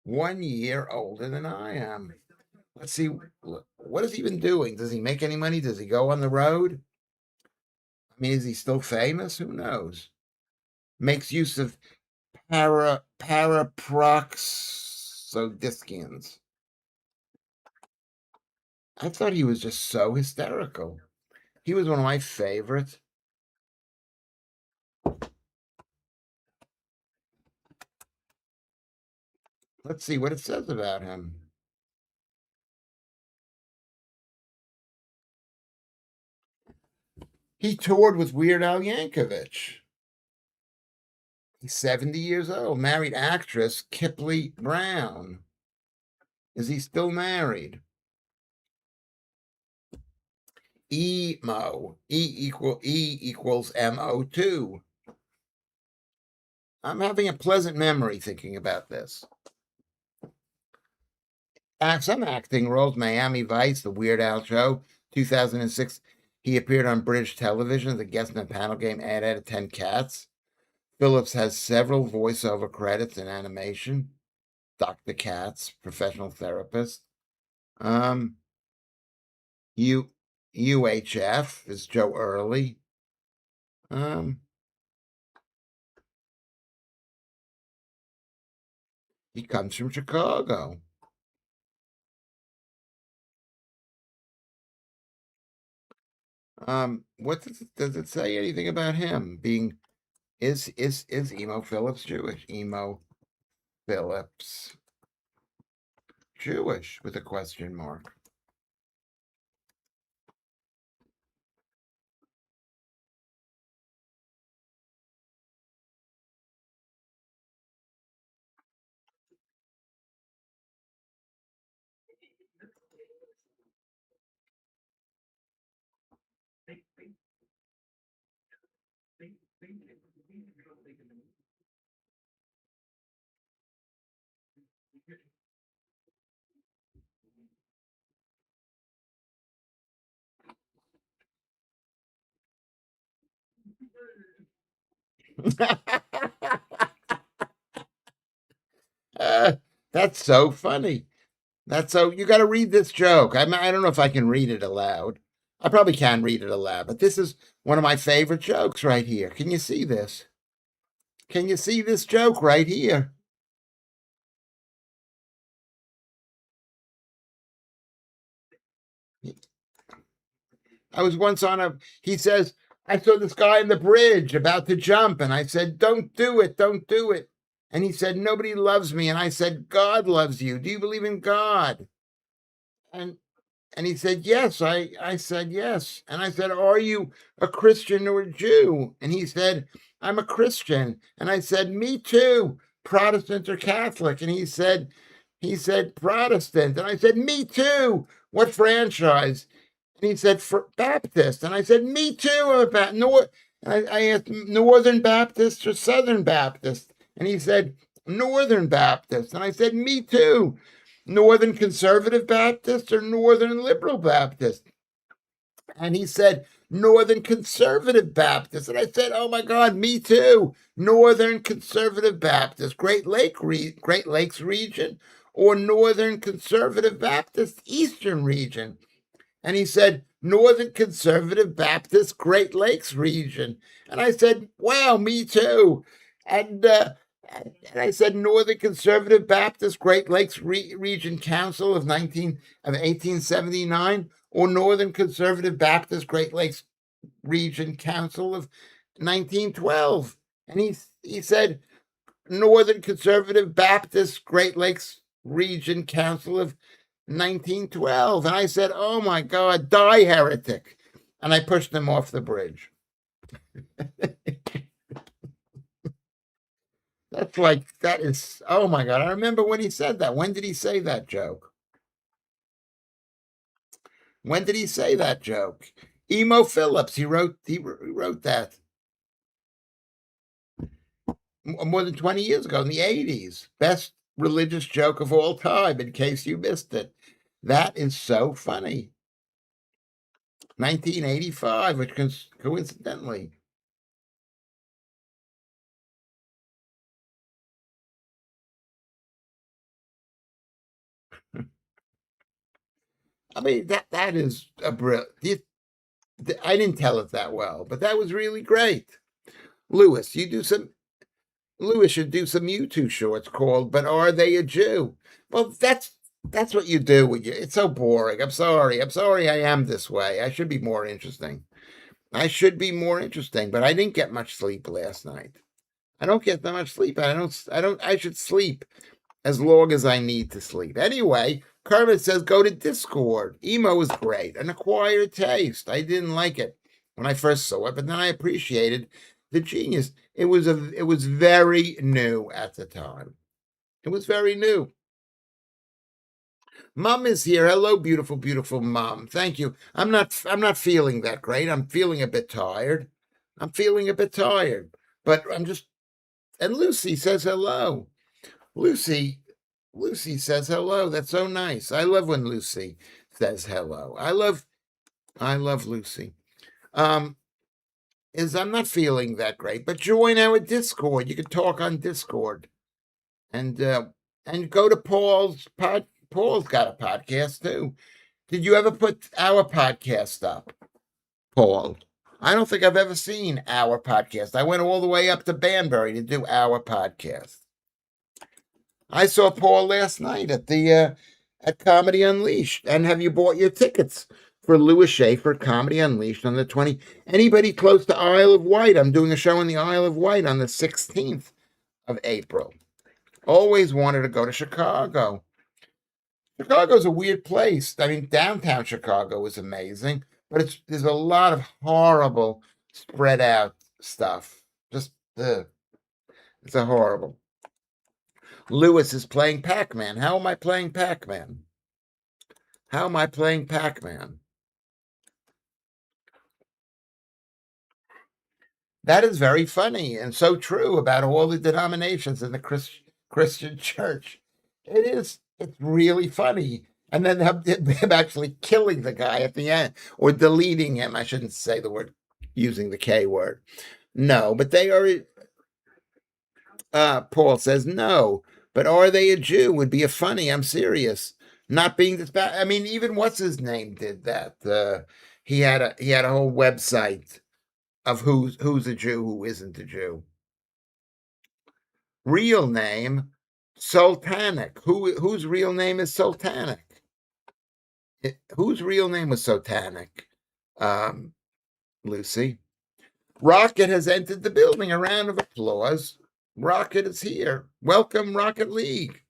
1 year older than I am. Let's see. What has he been doing? Does he make any money? Does he go on the road? I mean, is he still famous? Who knows? Makes use of paraproxodiscians. I thought he was just so hysterical. He was one of my favorites. Let's see what it says about him. He toured with Weird Al Yankovic. He's 70 years old. Married actress Kipley Brown. Is he still married? Emo. E equals MO2. I'm having a pleasant memory thinking about this. Some acting roles: Miami Vice, The Weird Al Show, 2006. He appeared on British television as a guest in a panel game, 8 out of 10 Cats. Phillips has several voiceover credits in animation. Dr. Katz, professional therapist. Um, UHF is Joe Early. He comes from Chicago. What does it say anything about him being? Is Emo Phillips Jewish? Emo Phillips Jewish with a question mark. Uh, that's so funny. That's so, you got to read this joke. I don't know if I can read it aloud. I probably can read it aloud, but this is one of my favorite jokes right here. Can you see this? Can you see this joke right here? I was once on a, he says, I saw this guy on the bridge about to jump, and I said, don't do it, don't do it. And he said, nobody loves me. And I said, God loves you. Do you believe in God? And and he said, yes. I said, yes. And I said, are you a Christian or a Jew? And he said, I'm a Christian. And I said, me too, Protestant or Catholic. And he said, Protestant. And I said, me too. What franchise? And he said, for Baptist. And I said, me too. I'm a I asked, Northern Baptist or Southern Baptist? And he said, Northern Baptist. And I said, me too. Northern Conservative Baptist or Northern Liberal Baptist? And he said, Northern Conservative Baptist. And I said, oh my God, me too. Northern Conservative Baptist, Great Lakes region, or Northern Conservative Baptist, Eastern region? And he said, Northern Conservative Baptist, Great Lakes region. And I said, wow, me too. And, uh, and I said, Northern Conservative Baptist, Great Lakes Region Council of 1879, or Northern Conservative Baptist, Great Lakes Region Council of 1912. And he said, Northern Conservative Baptist, Great Lakes Region Council of 1912. And I said, oh my God, die heretic. And I pushed him off the bridge. That's like, that is, oh my God. I remember when he said that. When did he say that joke? When did he say that joke? Emo Phillips, he wrote that more than 20 years ago in the 80s. Best religious joke of all time, in case you missed it. That is so funny. 1985, which coincidentally. I mean, that is a brilliant. I didn't tell it that well, but that was really great. Lewis, you do some. Lewis should do some YouTube shorts called "But Are They a Jew?" Well, that's what you do with you. It's so boring. I'm sorry. I'm sorry. I am this way. I should be more interesting. I should be more interesting, but I didn't get much sleep last night. I don't get that much sleep. I don't. I don't. I should sleep as long as I need to sleep. Anyway, Kermit says go to Discord. Emo is great. An acquired taste. I didn't like it when I first saw it, but then I appreciated the genius. It was very new at the time. It was very new. Mom is here. Hello, beautiful, beautiful mom. Thank you. I'm not feeling that great. I'm feeling a bit tired. I'm feeling a bit tired. But I'm just and Lucy says hello. Lucy Lucy says hello. That's so nice. I love when Lucy says hello. I love Lucy. Um, is I'm not feeling that great, but join our Discord. You can talk on Discord and uh and go to Paul's pod. Paul's got a podcast too. Did you ever put our podcast up, Paul? I don't think I've ever seen our podcast. I went all the way up to Banbury to do our podcast. I saw Paul last night at Comedy Unleashed. And have you bought your tickets for Lewis Schaffer Comedy Unleashed on the 20? Anybody close to Isle of Wight? I'm doing a show in the Isle of Wight on the 16th of April. Always wanted to go to Chicago. Chicago's a weird place. I mean, downtown Chicago is amazing, but there's a lot of horrible spread out stuff. Just it's a horrible. Lewis is playing Pac-Man. How am I playing Pac-Man? How am I playing Pac-Man? That is very funny and so true about all the denominations in the Christian church. It is. It's really funny. And then him actually killing the guy at the end or deleting him. I shouldn't say the word using the K word. No, but they are. Paul says no, but are they a Jew? Would be a funny. I'm serious. Not being this bad. I mean, even what's his name did that. He had a whole website of who's a Jew, who isn't a Jew. Real name Sultanic. Whose real name is Sultanic? Whose real name was Sultanic? Um, Lucy. Rocket has entered the building. A round of applause. Rocket is here. Welcome, Rocket League.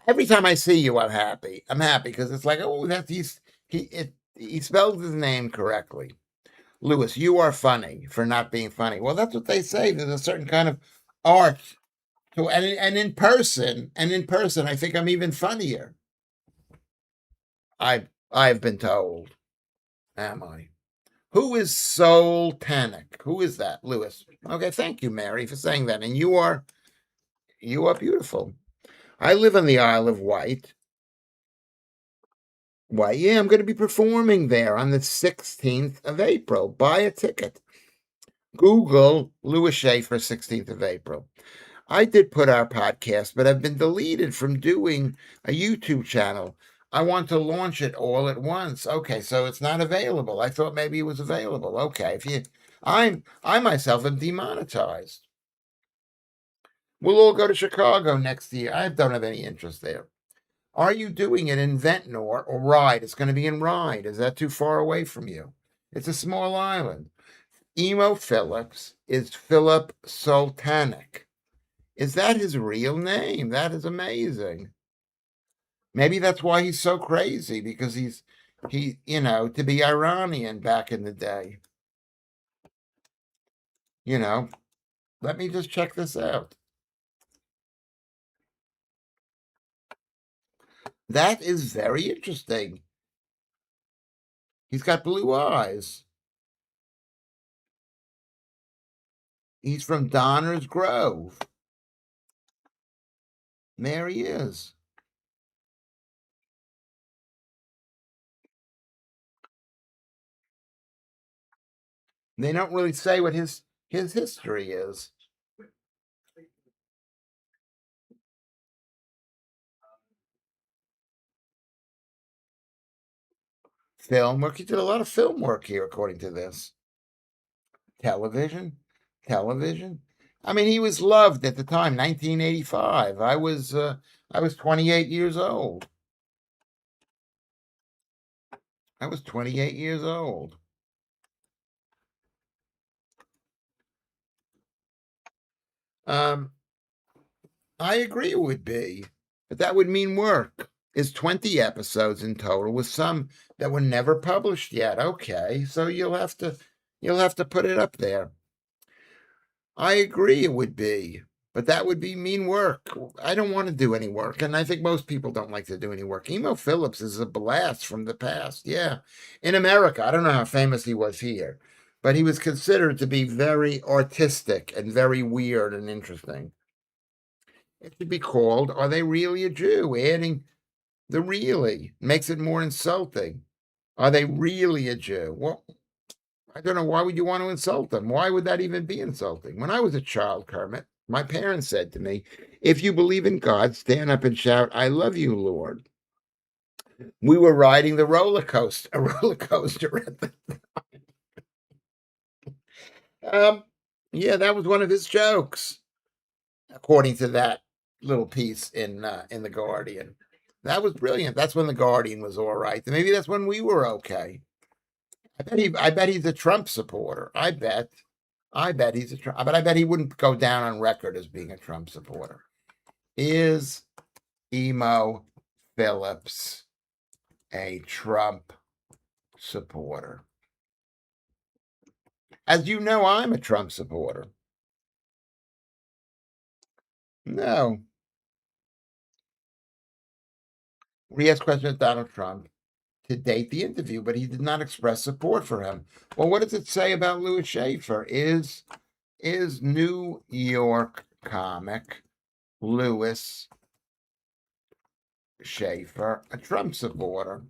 Every time I see you, I'm happy. I'm happy because it's like, oh, he spelled his name correctly. Lewis, you are funny for not being funny. Well, that's what they say. There's a certain kind of art. So, and in person, I think I'm even funnier. I've been told. Am I? Who is Sultanic? Who is that, Lewis? Okay, thank you, Mary, for saying that. And you are beautiful. I live on the Isle of Wight. Why, yeah, I'm going to be performing there on the 16th of April. Buy a ticket. Google Lewis Schaffer, 16th of April. I did put our podcast, but I've been deleted from doing a YouTube channel. I want to launch it all at once. Okay, so it's not available. I thought maybe it was available. Okay, I myself am demonetized. We'll all go to Chicago next year. I don't have any interest there. Are you doing it in Ventnor or Ryde? It's going to be in Ryde. Is that too far away from you? It's a small island. Emo Phillips is Philip Sultanic. Is that his real name? That is amazing. Maybe that's why he's so crazy, because to be Iranian back in the day. Let me just check this out. That is very interesting. He's got blue eyes. He's from Donner's Grove. There he is. They don't really say what his history is. Film work. He did a lot of film work here, according to this. Television. I mean, he was loved at the time, 1985. I was 28 years old. I was 28 years old. I agree it would be, but that would mean work. Is 20 episodes in total, with some that were never published yet. Okay, so you'll have to put it up there. I agree it would be, but that would be mean work. I don't want to do any work, and I think most people don't like to do any work. Emo Phillips is a blast from the past. Yeah. In America, I don't know how famous he was here, but he was considered to be very artistic and very weird and interesting. It should be called Are They Really a Jew? Adding the really makes it more insulting. Are they really a Jew? Well, I don't know. Why would you want to insult them? Why would that even be insulting? When I was a child, Kermit, my parents said to me, if you believe in God, stand up and shout, I love you, Lord. We were riding a roller coaster at the yeah, that was one of his jokes, according to that little piece in the Guardian. That was brilliant. That's when the Guardian was all right. Maybe that's when we were okay. I bet he's a Trump supporter. I bet he's a Trump, but I bet he wouldn't go down on record as being a Trump supporter. Is Emo Phillips a Trump supporter? As you know, I'm a Trump supporter. No. We asked questions of Donald Trump to date the interview, but he did not express support for him. Well, what does it say about Lewis Schaffer? Is New York comic Lewis Schaffer a Trump supporter?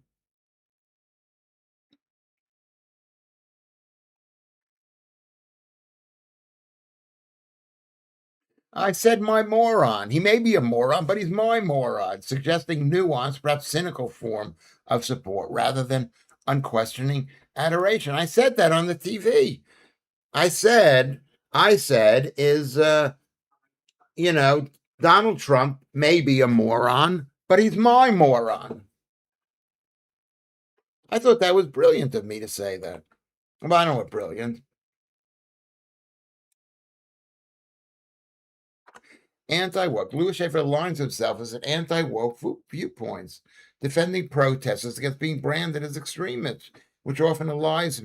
I said my moron. He may be a moron, but he's my moron, suggesting nuance, perhaps cynical form of support rather than unquestioning adoration. I said that on the TV. I said, you know, Donald Trump may be a moron, but he's my moron. I thought that was brilliant of me to say that. Well, I know what brilliant. Anti-woke. Lewis Schaffer aligns himself as an anti-woke viewpoints, defending protesters against being branded as extremists, which often aligns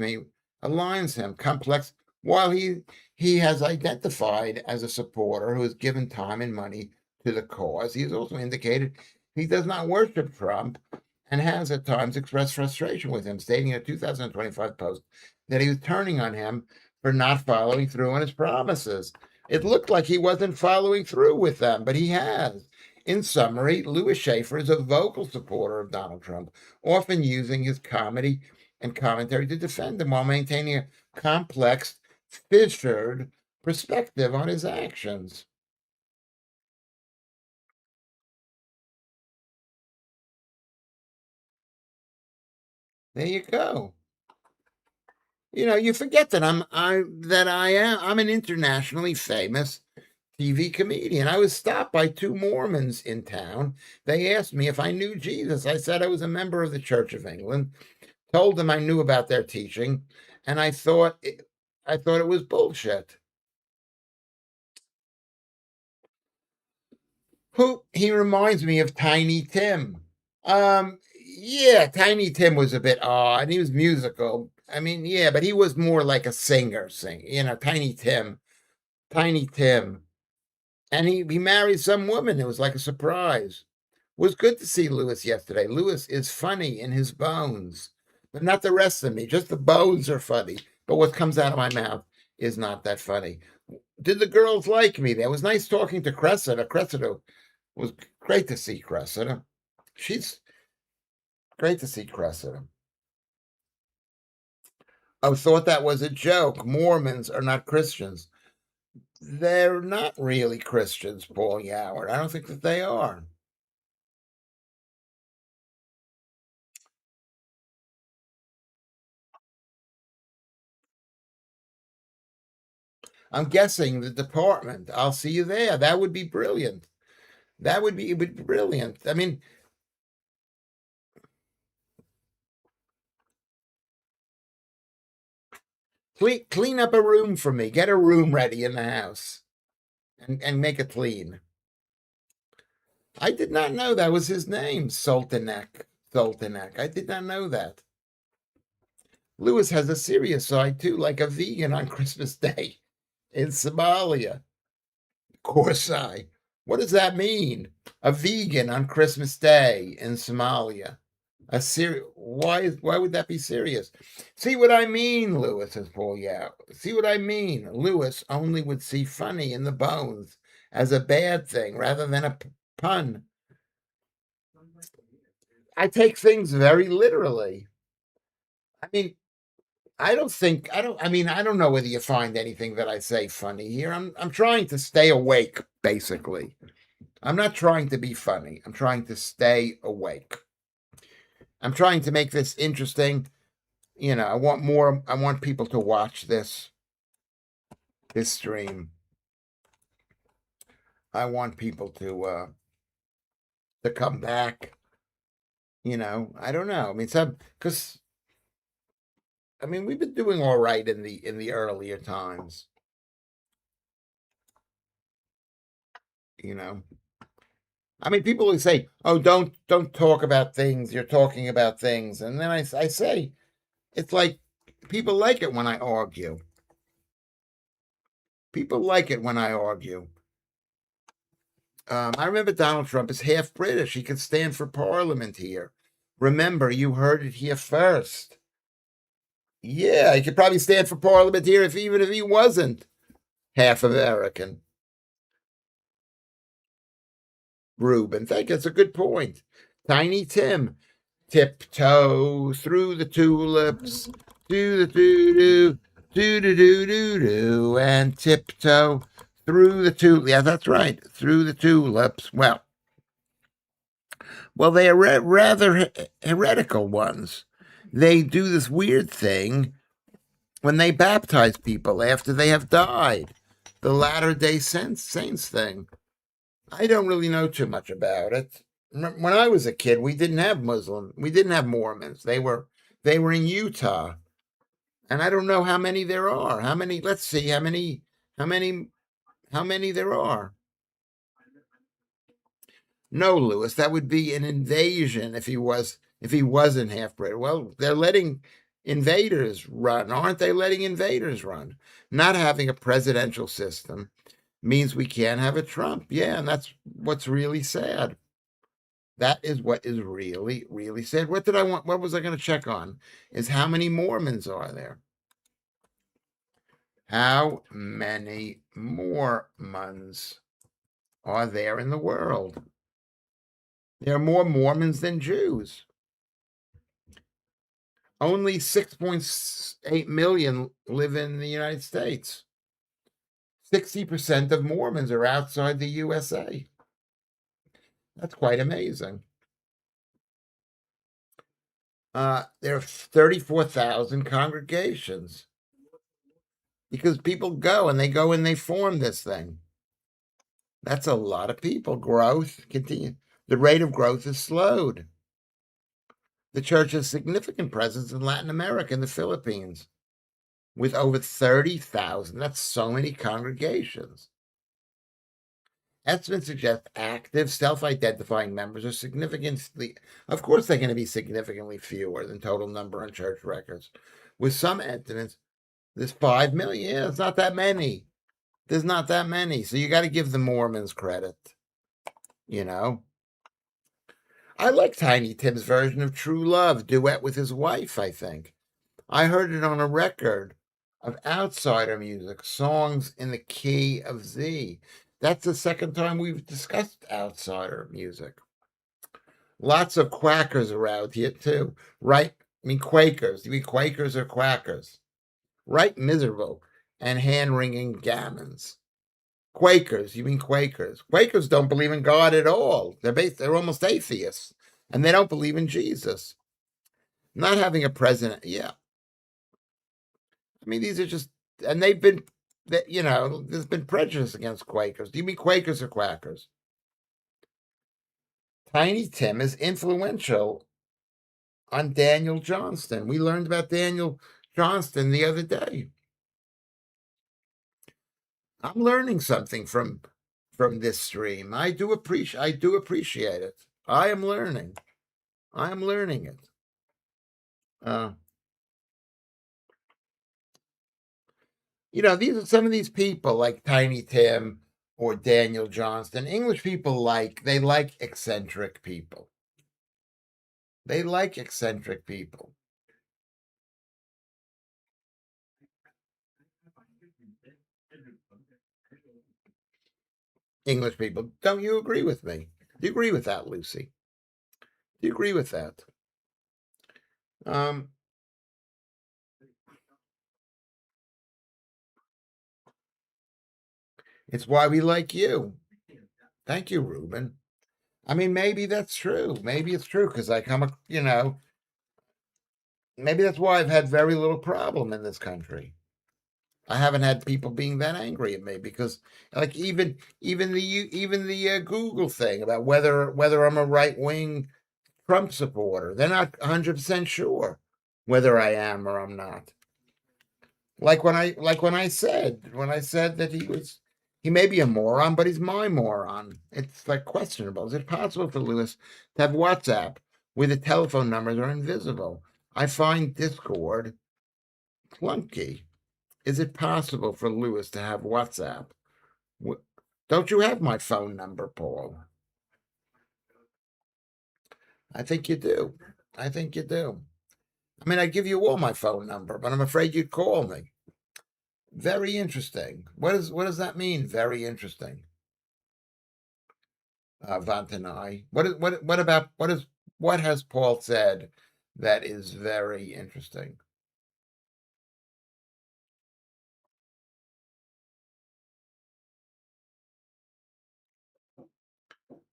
him. Complex. While he has identified as a supporter who has given time and money to the cause, he has also indicated he does not worship Trump and has at times expressed frustration with him, stating in a 2025 post that he was turning on him for not following through on his promises. It looked like he wasn't following through with them, but he has. In summary, Lewis Schaffer is a vocal supporter of Donald Trump, often using his comedy and commentary to defend him while maintaining a complex, fissured perspective on his actions. There you go. You forget that I'm an internationally famous TV comedian. I was stopped by two Mormons in town. They asked me if I knew Jesus. I said I was a member of the Church of England. Told them I knew about their teaching, and I thought it was bullshit. He reminds me of Tiny Tim. Yeah, Tiny Tim was a bit odd, and he was musical. I mean, yeah, but he was more like a singer, Tiny Tim. Tiny Tim. And he married some woman. It was like a surprise. It was good to see Lewis yesterday. Lewis is funny in his bones, but not the rest of me. Just the bones are funny. But what comes out of my mouth is not that funny. Did the girls like me? It was nice talking to Cressida. Cressida was great to see Cressida. She's great to see Cressida. I thought that was a joke. Mormons are not Christians. They're not really Christians, Paul Yoward. I don't think that they are. I'm guessing the department. I'll see you there. That would be brilliant. That would be brilliant. I mean, clean up a room for me. Get a room ready in the house and make it clean. I did not know that was his name, Sultanek. Sultanek. I did not know that. Lewis has a serious side too, like a vegan on Christmas Day in Somalia. Korsai. What does that mean? A vegan on Christmas Day in Somalia. Why would that be serious? See what I mean, Lewis, says Paul. Yeah. See what I mean? Lewis only would see funny in the bones as a bad thing rather than a pun. I take things very literally. I mean, I don't know whether you find anything that I say funny here. I'm trying to stay awake, basically. I'm not trying to be funny. I'm trying to stay awake. I'm trying to make this interesting. I want people to watch this stream. I want people to come back. I don't know. I mean, we've been doing all right in the earlier times. People always say, "Oh, don't talk about things. You're talking about things," and then I say, it's like people like it when I argue. People like it when I argue. I remember Donald Trump is half British. He could stand for Parliament here. Remember, you heard it here first. Yeah, he could probably stand for Parliament here even if he wasn't half American. Ruben, thank you. That's a good point. Tiny Tim, tiptoe through the tulips, do the doo doo, do do do do do, and tiptoe Through the tulips. Yeah, that's right. Through the tulips. Well, they are rather heretical ones. They do this weird thing when they baptize people after they have died. The Latter Day Saints thing. I don't really know too much about it. When I was a kid, we didn't have Muslim. We didn't have Mormons. They were in Utah, and I don't know how many there are. How many? Let's see. How many? How many there are? No, Lewis, that would be an invasion if he wasn't half bred. Well, they're letting invaders run, aren't they? Letting invaders run. Not having a presidential system means we can't have a Trump. Yeah, and that's what's really sad. That is what is really, really sad. What did I want? What was I going to check on? Is how many Mormons are there? How many Mormons are there in the world? There are more Mormons than Jews. Only 6.8 million live in the United States. 60% of Mormons are outside the USA. That's quite amazing. There are 34,000 congregations because people go and they form this thing. That's a lot of people. Growth continue. The rate of growth is slowed. The church has significant presence in Latin America and the Philippines with over 30,000. That's so many congregations. Estimates suggest active self-identifying members are significantly, of course, they're going to be significantly fewer than total number on church records. With some estimates, there's 5 million. Yeah, it's not that many. There's not that many. So you got to give the Mormons credit, you know. I like Tiny Tim's version of True Love, duet with his wife, I think. I heard it on a record of outsider music, songs in the key of Z. That's the second time we've discussed outsider music. Lots of quackers around here, too. Right? I mean, Quakers. You mean Quakers or quackers? Right miserable and hand wringing gammons. Quakers. You mean Quakers? Quakers don't believe in God at all. They're almost atheists, and they don't believe in Jesus. Not having a president, yeah. I mean, these are just, and they've been, there's been prejudice against Quakers. Do you mean Quakers or quackers? Tiny Tim is influential on Daniel Johnston. We learned about Daniel Johnston the other day. I'm learning something from this stream. I do appreciate it. I am learning. I am learning it. These are some of these people like Tiny Tim or Daniel Johnston. English people they like eccentric people. They like eccentric people. English people. Don't you agree with me? Do you agree with that, Lucy? Do you agree with that? Um, it's why we like you. Thank you, Ruben. I mean, maybe that's true. Maybe it's true because maybe that's why I've had very little problem in this country. I haven't had people being that angry at me because, like, even the Google thing about whether I'm a right wing Trump supporter, they're not 100% sure whether I am or I'm not. Like when I said that he may be a moron, but he's my moron. It's like questionable. Is it possible for Lewis to have WhatsApp where the telephone numbers are invisible? I find Discord clunky. Is it possible for Lewis to have WhatsApp? Don't you have my phone number, Paul? I think you do. I think you do. I mean, I give you all my phone number, but I'm afraid you'd call me. Very interesting. What does that mean? Very interesting. Vantanai. What has Paul said that is very interesting?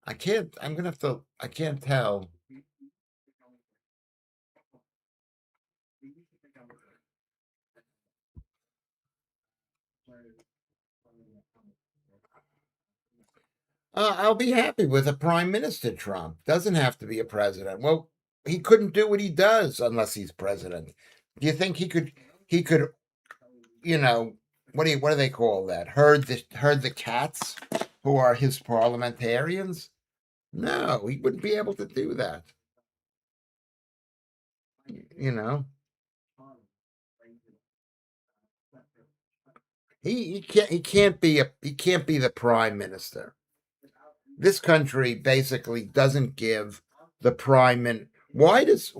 I can't. I'm gonna have to. I can't tell. I'll be happy with a prime minister. Trump doesn't have to be a president. Well, he couldn't do what he does unless he's president. Do you think he could? He could. You know, what do they call that? Herd the cats who are his parliamentarians? No, he wouldn't be able to do that. You know, he can't be the prime minister. This country basically doesn't give the prime min. Why does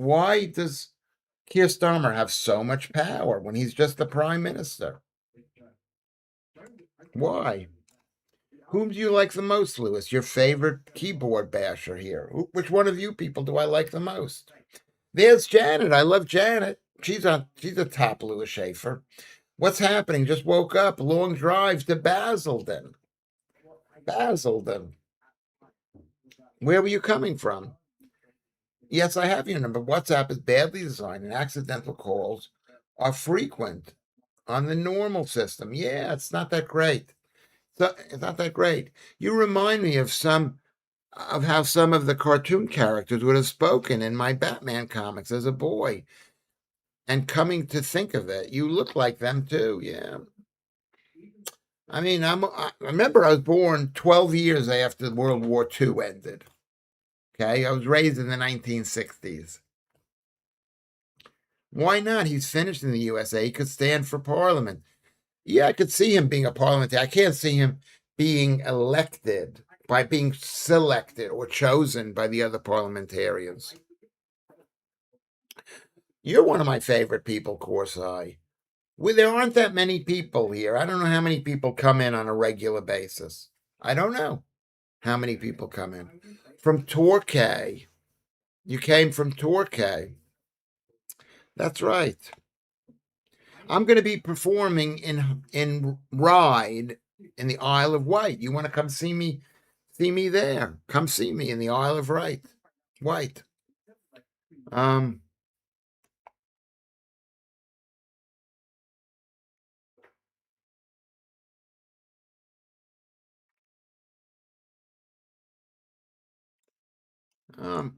Keir Starmer have so much power when he's just the prime minister? Why? Whom do you like the most, Lewis? Your favorite keyboard basher here? Which one of you people do I like the most? There's Janet. I love Janet. She's a top Lewis Schaffer. What's happening? Just woke up. Long drive to Basildon. Basildon. Where were you coming from? Yes, I have your number. WhatsApp is badly designed and accidental calls are frequent on the normal system. Yeah, it's not that great. So it's not that great. You remind me of how some of the cartoon characters would have spoken in my Batman comics as a boy. And coming to think of it, you look like them too. Yeah. I mean, I remember I was born 12 years after World War II ended. Okay. I was raised in the 1960s. Why not? He's finished in the USA. He could stand for parliament. Yeah, I could see him being a parliamentarian. I can't see him being elected by being selected or chosen by the other parliamentarians. You're one of my favorite people, Corsai. Well, there aren't that many people here. I don't know how many people come in on a regular basis. I don't know how many people come in. From Torquay. You came from Torquay. That's right. I'm going to be performing in Ryde in the Isle of Wight. You want to come see me? See me there. Come see me in the Isle of Wight. Um, um,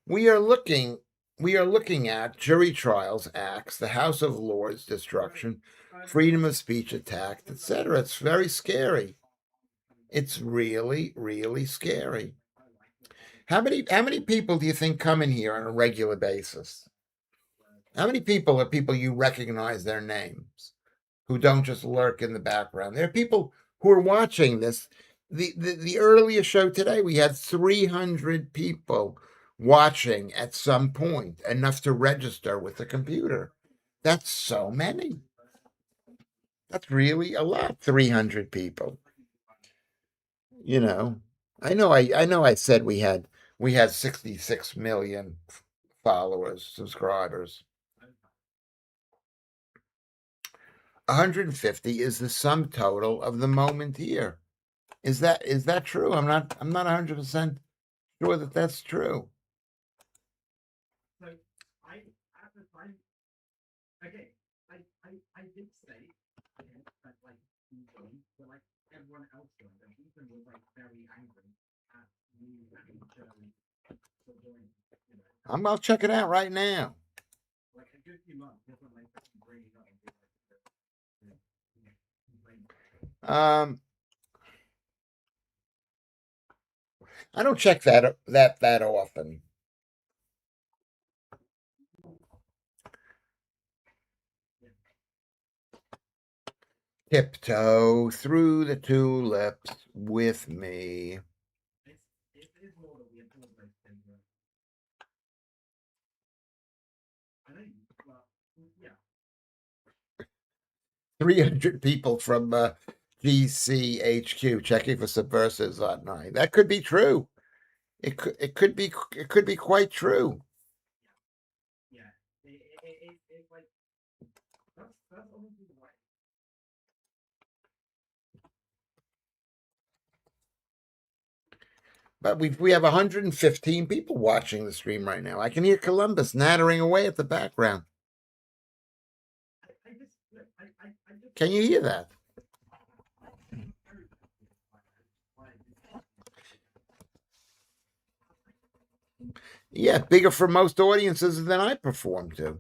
we are looking. We are looking at jury trials acts, the House of Lords destruction, freedom of speech attacked, etc. It's very scary. It's really, really scary. How many people do you think come in here on a regular basis? How many people are people you recognize their names, who don't just lurk in the background? There are people who are watching this. The earlier show today, we had 300 people watching at some point, enough to register with the computer. That's so many. That's really a lot. 300 people. You know, I know. I said we had 66 million followers, subscribers. 150 is the sum total of the moment here. Is that true? I'm not 100% sure that that's true. I'll check it out right now. Um, I don't check that often. Tiptoe through the tulips with me. 300 people from GCHQ checking for subversives on 9. That could be true. It could be quite true. But we have 115 people watching the stream right now. I can hear Columbus nattering away at the background. Can you hear that? Yeah, bigger for most audiences than I perform to.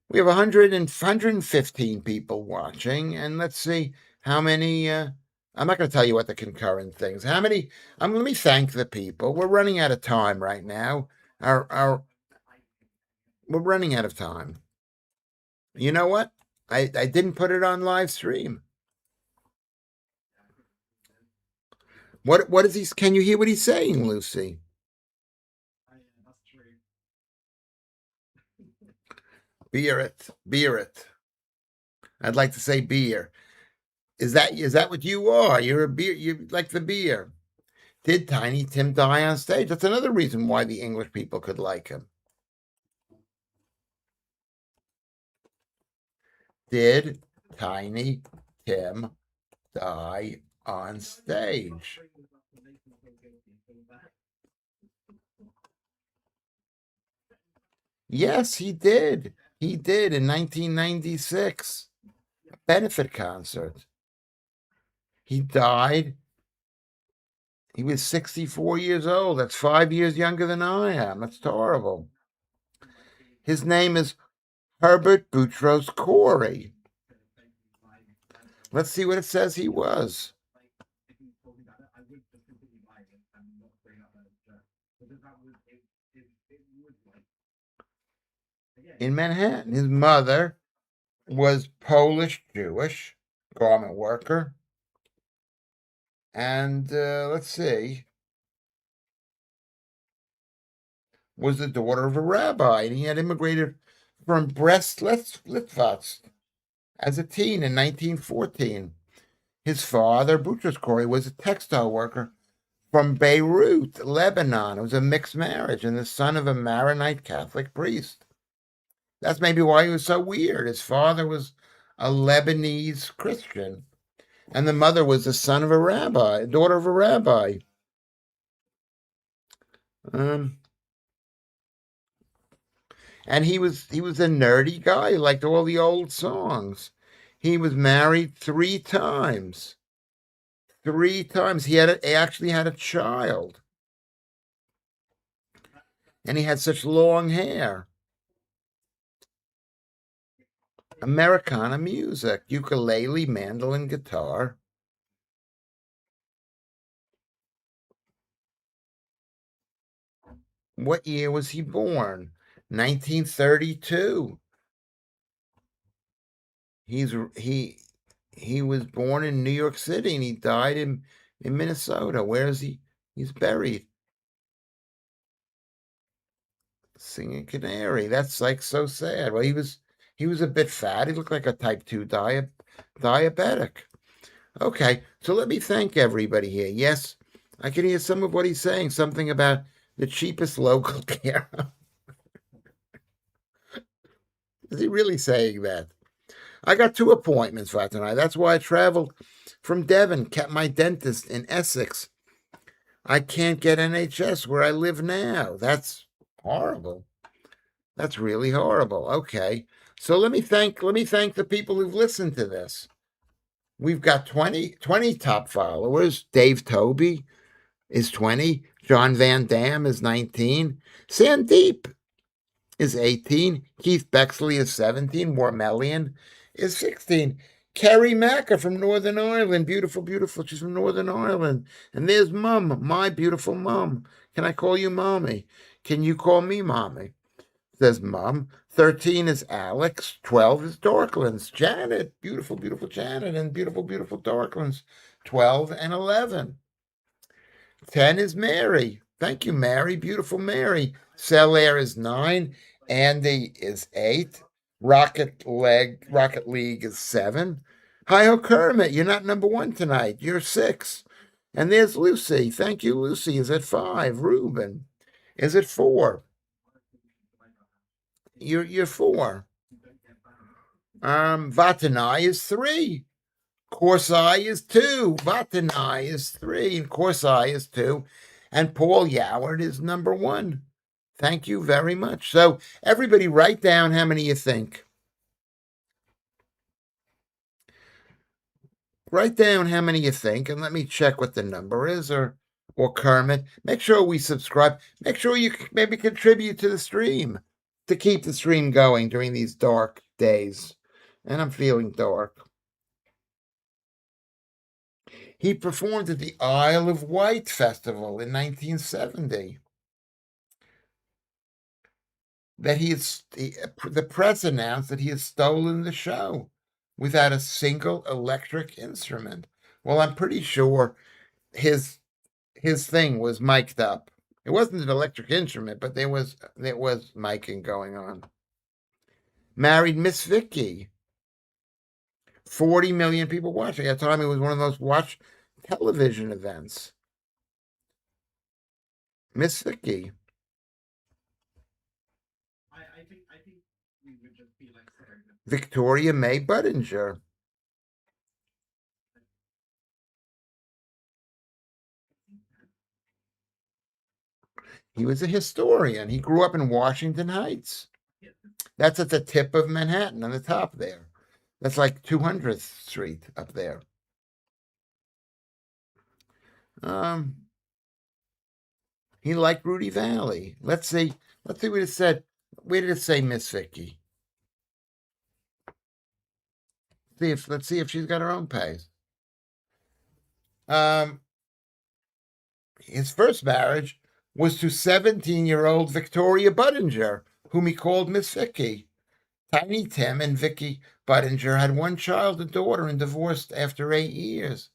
We have 115 people watching, and let's see how many. I'm not going to tell you what the concurrent things. How many? Let me thank the people. We're running out of time right now. We're running out of time. You know what? I didn't put it on live stream. What is he? Can you hear what he's saying, Lucy? Beer it. I'd like to say beer. Is that what you are? You're a beer. You like the beer. Did Tiny Tim die on stage? That's another reason why the English people could like him. Did Tiny Tim die on stage? Yes, he did. He did in 1996. A benefit concert. He died. He was 64 years old. That's 5 years younger than I am. That's horrible. His name is Herbert Boutros Corey. Let's see what it says he was. In Manhattan. His mother was Polish Jewish, garment worker. And let's see, was the daughter of a rabbi. And he had immigrated from Brest-Litovsk as a teen in 1914. His father, Boutros Corey, was a textile worker from Beirut, Lebanon. It was a mixed marriage, and the son of a Maronite Catholic priest. That's maybe why he was so weird. His father was a Lebanese Christian, and the mother was the son of a rabbi, daughter of a rabbi. And he was a nerdy guy. He liked all the old songs. He was married 3 times. 3 times. He actually had a child. And he had such long hair. Americana music, ukulele, mandolin, guitar. What year was he born? 1932. He was born in New York City and he died in Minnesota. Where is he? He's buried. Singing Canary. That's like so sad. Well, he was a bit fat. He looked like a type 2 diabetic. Okay, so let me thank everybody here. Yes, I can hear some of what he's saying, something about the cheapest local care. Is he really saying that? I got 2 appointments for tonight. That's why I traveled from Devon, kept my dentist in Essex. I can't get NHS where I live now. That's horrible. That's really horrible. Okay. So let me thank the people who've listened to this. We've got 20 top followers. Dave Toby is 20. John Van Dam is 19. Sandeep is 18. Keith Bexley is 17. Warmelian is 16. Kerry Macker from Northern Ireland. Beautiful, beautiful. She's from Northern Ireland. And there's Mum, my beautiful Mum. Can I call you Mommy? Can you call me Mommy? Says Mum. 13 is Alex. 12 is Dorklands. Janet. Beautiful, beautiful Janet. And beautiful, beautiful Dorklands. 12 and 11. 10 is Mary. Thank you, Mary. Beautiful Mary. Celaire is 9. Andy is 8. Rocket League is 7. Hi-ho, Kermit. You're not number 1 tonight. You're 6. And there's Lucy. Thank you, Lucy. Is at 5. Ruben is at 4. You're 4. Vatanai is 3. Korsai is 2. Vatanai is 3. And Korsai is 2. And Paul Yoward is number 1. Thank you very much. So everybody write down how many you think. Write down how many you think, and let me check what the number is, or Kermit. Make sure we subscribe. Make sure you maybe contribute to the stream to keep the stream going during these dark days. And I'm feeling dark. He performed at the Isle of Wight Festival in 1970. The press announced that he had stolen the show without a single electric instrument. Well, I'm pretty sure his thing was mic'd up. It wasn't an electric instrument, but there was miking going on. Married Miss Vicky. 40 million people watching. At the time, it was one of those watched television events. Miss Vicky. Victoria May Budinger. He was a historian. He grew up in Washington Heights. That's at the tip of Manhattan on the top there. That's like 200th Street up there. He liked Rudy Valley. Let's see what it said. Where did it say Miss Vicky? Let's see if she's got her own page. His first marriage was to 17-year-old Victoria Budinger, whom he called Miss Vicky. Tiny Tim and Vicky Budinger had one child, a daughter, and divorced after 8 years.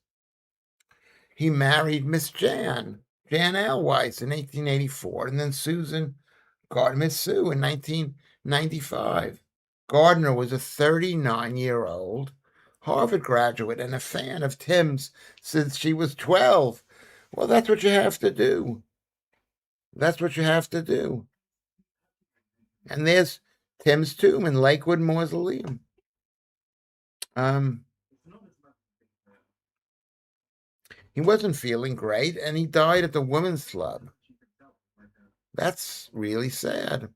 He married Miss Jan Alweiss in 1884, and then Miss Sue in 1995. Gardner was a 39-year-old Harvard graduate and a fan of Tim's since she was 12. Well, that's what you have to do. That's what you have to do. And there's Tim's tomb in Lakewood Mausoleum. He wasn't feeling great, and he died at the Women's Club. That's really sad.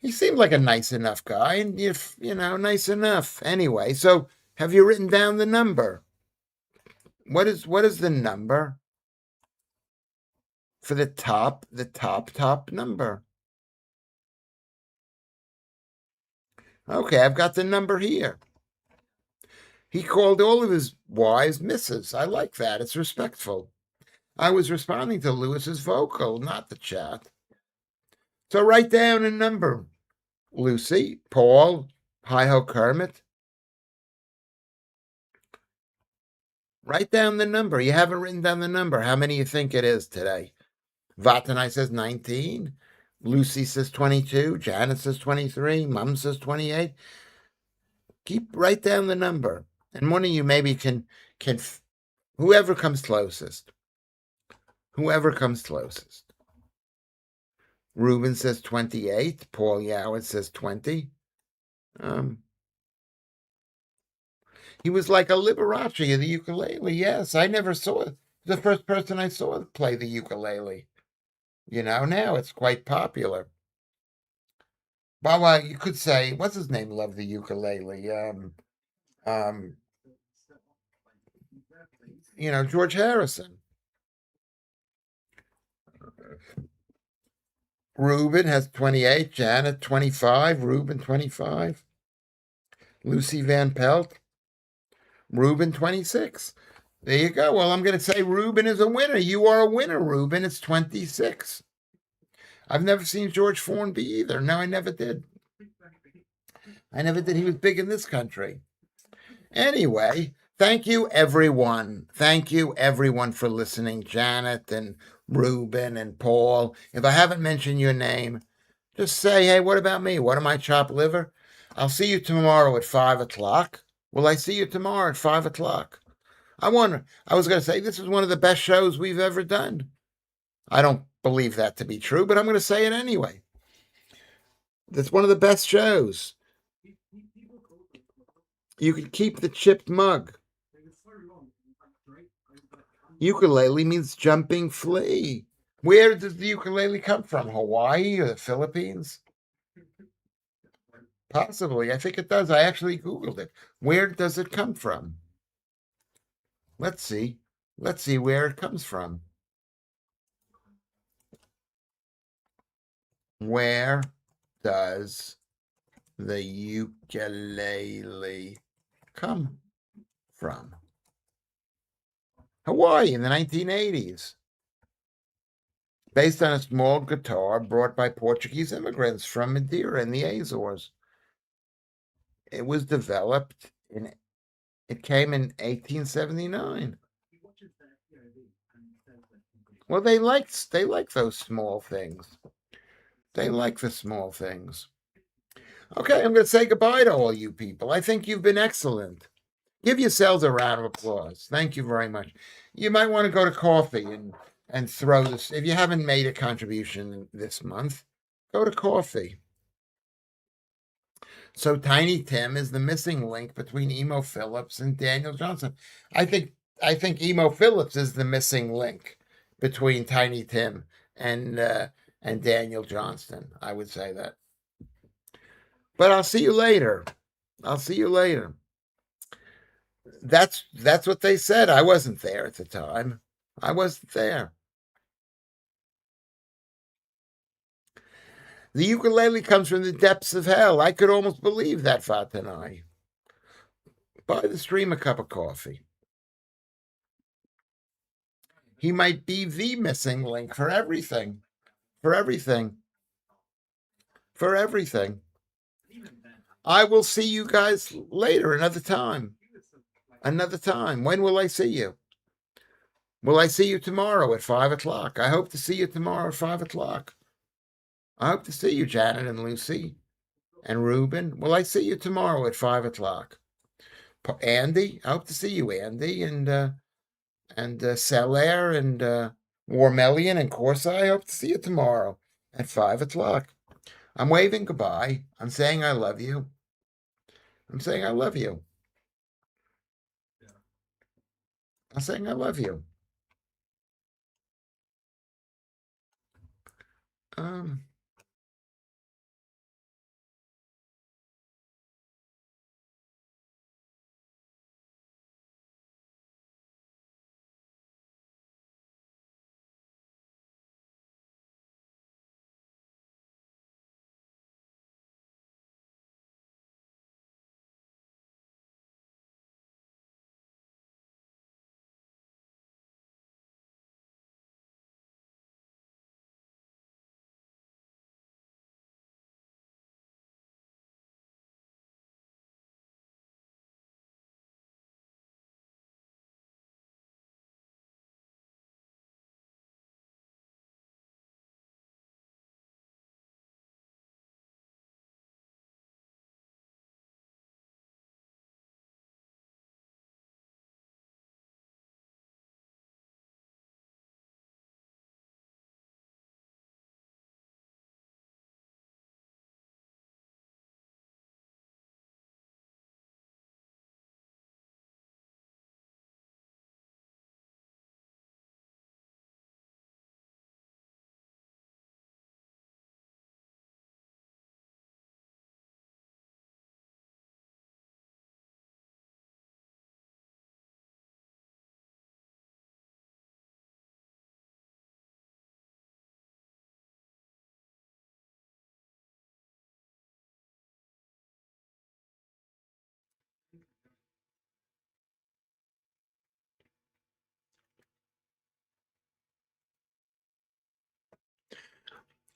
He seemed like a nice enough guy, and nice enough. Anyway, so have you written down the number? What is the number for the top number? Okay, I've got the number here. He called all of his wives Mrs. I like that. It's respectful. I was responding to Lewis's vocal, not the chat. So write down a number. Lucy, Paul, Hi-Ho Kermit. Write down the number. You haven't written down the number. How many you think it is today? Vatanai says 19. Lucy says 22. Janet says 23. Mom says 28. Write down the number. And one of you maybe can whoever comes closest. Whoever comes closest. Ruben says 28. Paul Yoward says 20. He was like a Liberace of the ukulele. Yes, I never saw it. The first person I saw play the ukulele. Now it's quite popular. Well, you could say, what's his name? Loved the ukulele. George Harrison. Ruben has 28. Janet 25. Ruben 25. Lucy Van Pelt. Ruben 26. There you go. Well, I'm going to say Ruben is a winner. You are a winner, Ruben. It's 26. I've never seen George Formby either. No, I never did. He was big in this country. Anyway, thank you, everyone. Thank you, everyone, for listening. Janet and Ruben and Paul. If I haven't mentioned your name, just say, hey, what about me? What am I, chopped liver? I'll see you tomorrow at 5 o'clock. Will I see you tomorrow at 5 o'clock? I was going to say, this is one of the best shows we've ever done. I don't believe that to be true, but I'm going to say it anyway. It's one of the best shows. You could keep the chipped mug. Ukulele means jumping flea. Where does the ukulele come from? Hawaii or the Philippines? Possibly. I think it does. I actually Googled it. Where does it come from? Let's see. Let's see where it comes from. Where does the ukulele come from? Hawaii in the 1980s. Based on a small guitar brought by Portuguese immigrants from Madeira in the Azores. It was developed it came in 1879. Well, they like those small things. They like the small things. Okay, I'm going to say goodbye to all you people. I think you've been excellent. Give yourselves a round of applause. Thank you very much. You might want to go to coffee and throw this. If you haven't made a contribution this month, go to coffee. So Tiny Tim is the missing link between Emo Phillips and Daniel Johnson. I think Emo Phillips is the missing link between Tiny Tim and Daniel Johnston. I would say that. But I'll see you later. I'll see you later. That's what they said. I wasn't there at the time. I wasn't there. The ukulele comes from the depths of hell. I could almost believe that, Fatanai. Buy the stream a cup of coffee. He might be the missing link for everything. For everything. For everything. I will see you guys later, another time. Another time. When will I see you? Will I see you tomorrow at 5 o'clock? I hope to see you tomorrow at 5 o'clock. I hope to see you, Janet and Lucy and Ruben. Will I see you tomorrow at 5 o'clock? Andy, I hope to see you, Andy, and Selaire and Warmelian and Corsa. I hope to see you tomorrow at 5 o'clock. I'm waving goodbye. I'm saying I love you. I'm saying I love you. I'm saying I love you. Um,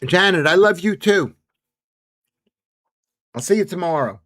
Janet, I love you too. I'll see you tomorrow.